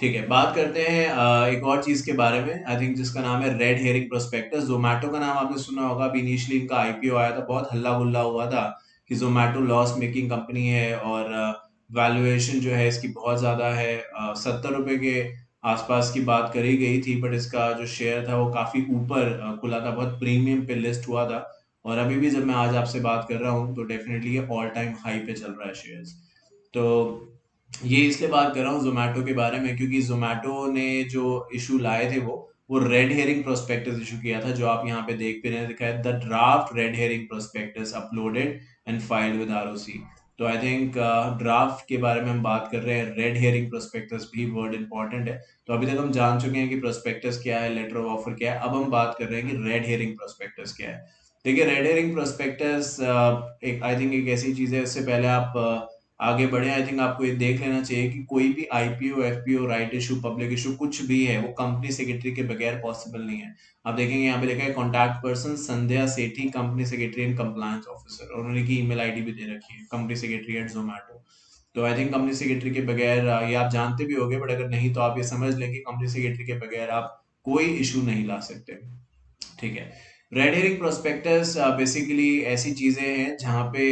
ठीक है, बात करते हैं एक और चीज के बारे में, आई थिंक जिसका नाम है रेड हेरिंग प्रोस्पेक्टस। जोमैटो का नाम आपने सुना होगा, अभी इनिशियली इनका आईपीओ आया था, बहुत हल्ला गुल्ला हुआ था कि जोमैटो लॉस मेकिंग कंपनी है और वैल्यूएशन जो है इसकी बहुत ज्यादा है। 70 रुपए के आसपास की बात करी गई थी, बट इसका जो शेयर था वो काफी ऊपर खुला था, बहुत प्रीमियम पे लिस्ट हुआ था। और अभी भी जब मैं आज आपसे बात कर रहा हूँ तो डेफिनेटली ये ऑल टाइम हाई पे चल रहा है शेयर्स। तो ये इसलिए बात कर रहा हूँ जोमेटो के बारे में क्योंकि जोमेटो ने जो इशू लाए थे वो रेड हेरिंग प्रोस्पेक्टस इशू किया था, जो आप यहाँ पे देख पे रहे हैं, लिखा है the draft red herring prospectus uploaded and filed with ROC. तो आई थिंक ड्राफ्ट के बारे में हम बात कर रहे हैं, रेड हेरिंग प्रोस्पेक्टस भी वर्ड इंपॉर्टेंट है। तो अभी तक हम जान चुके हैं कि प्रोस्पेक्टस क्या है, लेटर ऑफ ऑफर क्या है, अब हम बात कर रहे हैं कि रेड हेरिंग प्रोस्पेक्टस क्या है। देखिए, रेड हेरिंग प्रोस्पेक्टस एक आई थिंक एक ऐसी चीज है, इससे पहले आप आगे बढ़े आई थिंक आपको ये देख लेना चाहिए कि कोई भी IPO FPO right issue public issue कुछ भी है वो कंपनी सेक्रेटरी के बगैर पॉसिबल नहीं है। आप देखेंगे यहाँ पे लिखा है contact person Sandhya Sethi, company secretary and compliance officer, और उन्हीं की ईमेल आईडी भी दे रखी है, कंपनी सेक्रेटरी एट जोमेटो। तो आई थिंक कंपनी सेक्रेटरी के बगैर ये आप जानते भी होंगे, बट अगर नहीं तो आप ये समझ लें कि कंपनी सेक्रेटरी के बगैर आप कोई इशू नहीं ला सकते। ठीक है, रेड हेरिंग प्रोस्पेक्टस बेसिकली ऐसी चीजें हैं जहाँ पे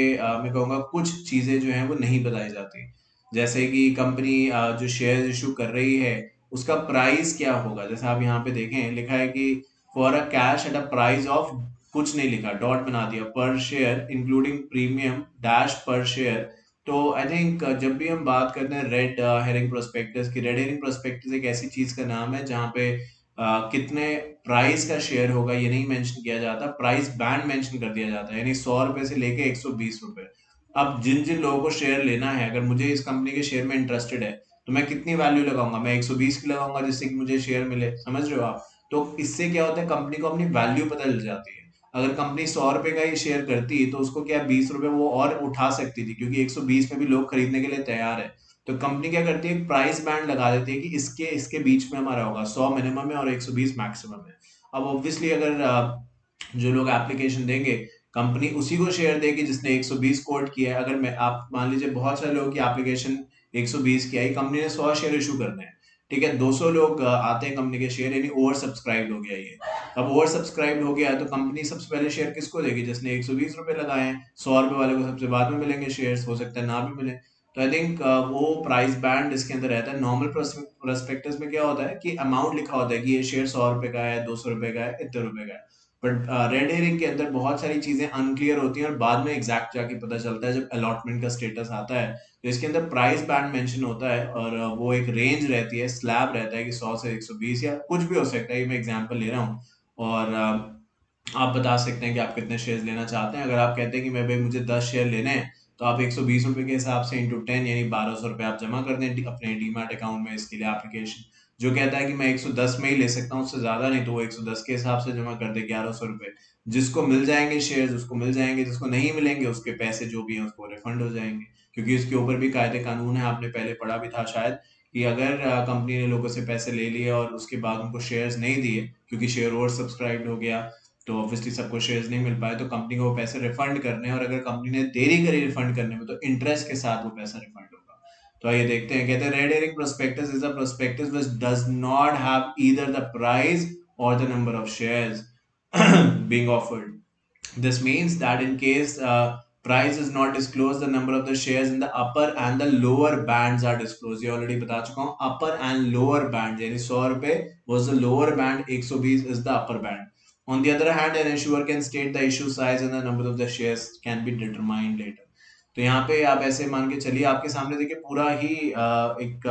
मैं कहूँगा कुछ चीजें जो हैं वो नहीं बताई जाती। जैसे कि कंपनी जो शेयर इशू कर रही है उसका प्राइस क्या होगा, जैसे आप यहाँ पे देखें लिखा है कि for a cash at a price of, कुछ नहीं लिखा, डॉट बना दिया, पर शेयर इंक्लूडिंग प्रीमियम डैश पर शेयर। तो आई थिंक जब भी हम बात करते हैं रेड हेरिंग प्रोस्पेक्टस की, रेड हेरिंग प्रोस्पेक्टस एक ऐसी चीज का नाम है जहाँ पे कितने प्राइस का शेयर होगा ये नहीं मेंशन किया जाता, प्राइस बैंड मेंशन कर दिया जाता है, यानी 100 रुपए से लेके 120 रुपए। अब जिन जिन लोगों को शेयर लेना है, अगर मुझे इस कंपनी के शेयर में इंटरेस्टेड है, तो मैं कितनी वैल्यू लगाऊंगा? मैं 120 की लगाऊंगा जिससे कि मुझे शेयर मिले। समझ रहे हो आप? तो इससे क्या होता है, कंपनी को अपनी वैल्यू पता चल जाती है। अगर कंपनी 100 रुपए का ही शेयर करती तो उसको क्या 20 रुपए वो और उठा सकती थी, क्योंकि 120 में भी लोग खरीदने के लिए तैयार है। तो कंपनी क्या करती है, प्राइस बैंड लगा देती है कि इसके इसके बीच में हमारा होगा, 100 मिनिमम है और 120 मैक्सिमम है। अब ऑब्वियसली अगर जो लोग एप्लीकेशन देंगे, कंपनी उसी को शेयर देगी जिसने 120 कोट किया है। अगर मैं आप मान लीजिए बहुत सारे लोगों की एप्लीकेशन 120 की आई, कंपनी ने 100 शेयर इशू करने हैं, ठीक है, 200 लोग आते हैं कंपनी के शेयर, यानी ओवर सब्सक्राइब हो गया ये। अब ओवर सब्सक्राइब हो गया तो कंपनी सबसे पहले शेयर किसको देगी? जिसने 120 रुपए लगाए हैं। 100 रुपए वाले को सबसे बाद में मिलेंगे शेयर, हो सकता है ना भी मिले। तो आई थिंक वो प्राइस बैंड इसके अंदर रहता है। नॉर्मल प्रोस्पेक्टस में क्या होता है कि अमाउंट लिखा होता है कि ये शेयर 100 रुपए का है, 200 रुपए का है, इतने रुपए का है। बट रेड हेरिंग के अंदर बहुत सारी चीजें अनक्लियर होती हैं और बाद में एग्जैक्ट जाके पता चलता है जब अलॉटमेंट का स्टेटस आता है। तो इसके अंदर प्राइस बैंड मेंशन होता है और वो एक रेंज रहती है, स्लैब रहता है कि 100 से 120 या कुछ भी हो सकता है। ये मैं एग्जांपल ले रहा हूँ। और आप बता सकते हैं कि आप कितने शेयर्स लेना चाहते हैं। अगर आप कहते हैं कि मैं भाई मुझे 10 शेयर लेने हैं, तो आप 120 रुपए के हिसाब से इंटू 10 यानी 1200 रुपए आप जमा कर दें अपने डीमैट अकाउंट में। इसके लिए एप्लीकेशन जो कहता है कि मैं 110 में ही ले सकता हूँ, उससे ज्यादा नहीं, तो वो 110 के हिसाब से जमा कर दे 1100 रुपए। जिसको मिल जाएंगे शेयर्स उसको मिल जाएंगे, जिसको नहीं मिलेंगे उसके पैसे जो भी हैं उसको रिफंड हो जाएंगे। क्योंकि इसके ऊपर भी कायदे कानून है, आपने पहले पढ़ा भी था शायद, कि अगर कंपनी ने लोगों से पैसे ले लिए और उसके बाद उनको शेयर्स नहीं दिए, क्योंकि शेयर ओवर सब्सक्राइब हो गया, तो ऑब्वियसली सबको शेयर्स नहीं मिल पाए, तो कंपनी को वो पैसे रिफंड करने हैं। और अगर कंपनी ने देरी करी रिफंड करने में, तो इंटरेस्ट के साथ वो पैसा रिफंड होगा। तो आइए देखते हैं। कहते हैं red herring prospectus is a prospectus which does not have either the price और the number of shares being offered. This means that in case price is not disclosed, the number of the shares in the upper and the lower bands are disclosed. ये already बता चुका हूँ। upper and lower band यानी 100 रुपए was the lower band, 120 is the upper band. On the other hand, an issuer can state the issue size and the number of the shares can be determined later. तो यहाँ पे आप ऐसे मान के चलिए, आपके सामने देखिए पूरा ही एक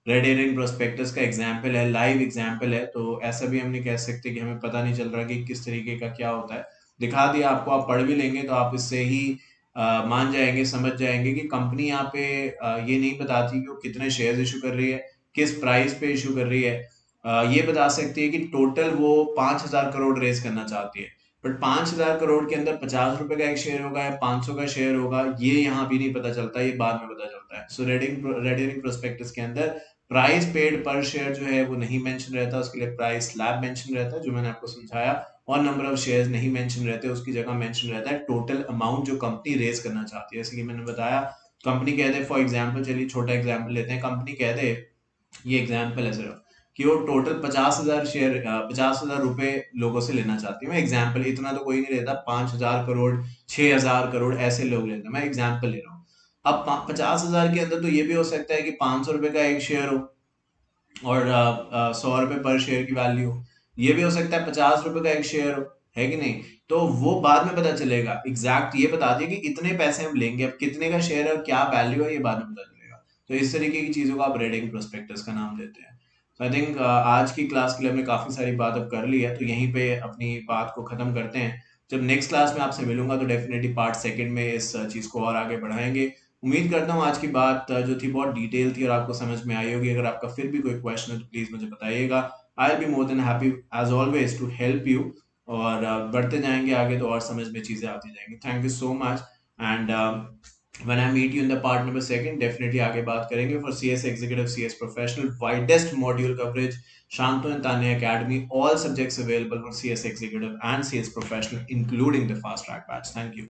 रेड हेरिंग प्रोस्पेक्टस का एग्जाम्पल है, लाइव एग्जाम्पल है। तो ऐसा भी हम नहीं कह सकते कि हमें पता नहीं चल रहा कि किस तरीके का क्या होता है। दिखा दिया आपको, आप पढ़ भी लेंगे तो आप इससे ही मान जाएंगे, समझ जाएंगे कि कंपनी यहाँ पे ये नहीं बताती कि वो कितने शेयर्स इशू कर रही है, किस प्राइस पे इशू कर रही है। ये बता सकती है कि टोटल वो 5,000 करोड़ रेस करना चाहती है। बट 5,000 करोड़ के अंदर 50 रुपए का एक शेयर होगा या 500 का शेयर होगा, ये यहाँ भी नहीं पता चलता, ये बाद में पता चलता है। सो रेडिंग प्रोस्पेक्टस के अंदर प्राइस पेड पर शेयर जो है वो नहीं मेंशन रहता, उसके लिए प्राइस स्लैब मेंशन रहता है जो मैंने आपको समझाया। और नंबर ऑफ शेयर्स नहीं मेंशन रहते, उसकी जगह मेंशन रहता है टोटल अमाउंट जो कंपनी रेज करना चाहती है। जैसे कि मैंने बताया, कंपनी कह दे फॉर एग्जांपल, चलिए छोटा एग्जांपल लेते हैं, कंपनी कह दे, ये एग्जांपल है सिर्फ, कि वो टोटल 50,000 शेयर 50,000 रुपए लोगों से लेना चाहती है। मैं एग्जांपल, इतना तो कोई नहीं लेता, 5,000 करोड़, 6,000 करोड़ ऐसे लोग लेते हैं, मैं एग्जांपल ले रहा हूँ। अब 50,000 के अंदर तो ये भी हो सकता है कि 500 रुपए का एक शेयर हो और 100 रुपए पर शेयर की वैल्यू हो। ये भी हो सकता है 50 रुपए का एक शेयर हो, है कि नहीं? तो वो बाद में पता चलेगा। एग्जैक्ट ये बता दिए कि इतने पैसे हम लेंगे, अब कितने का शेयर है और क्या वैल्यू है ये बाद में पता चलेगा। तो इस तरीके की चीजों को आप रेडिंग प्रोस्पेक्टस का नाम देते हैं। तो आई थिंक आज की क्लास के लिए हमने काफी सारी बात अब कर ली है, तो यहीं पे अपनी बात को खत्म करते हैं। जब नेक्स्ट क्लास में आपसे मिलूंगा तो डेफिनेटली पार्ट सेकंड में इस चीज को और आगे बढ़ाएंगे। उम्मीद करता हूँ आज की बात जो थी बहुत डिटेल थी और आपको समझ में आई होगी। अगर आपका फिर भी कोई क्वेश्चन है तो प्लीज मुझे बताइएगा। I will be more than happy as always to help you. और बढ़ते जाएंगे आगे तो और समझ में चीजें आती जाएंगी। Thank you so much. And when I meet you in the part number second, definitely आगे बात करेंगे for CS Executive, CS Professional, widest module coverage, Shantu and Tanya Academy, all subjects available for CS Executive and CS Professional, including the fast track batch. Thank you.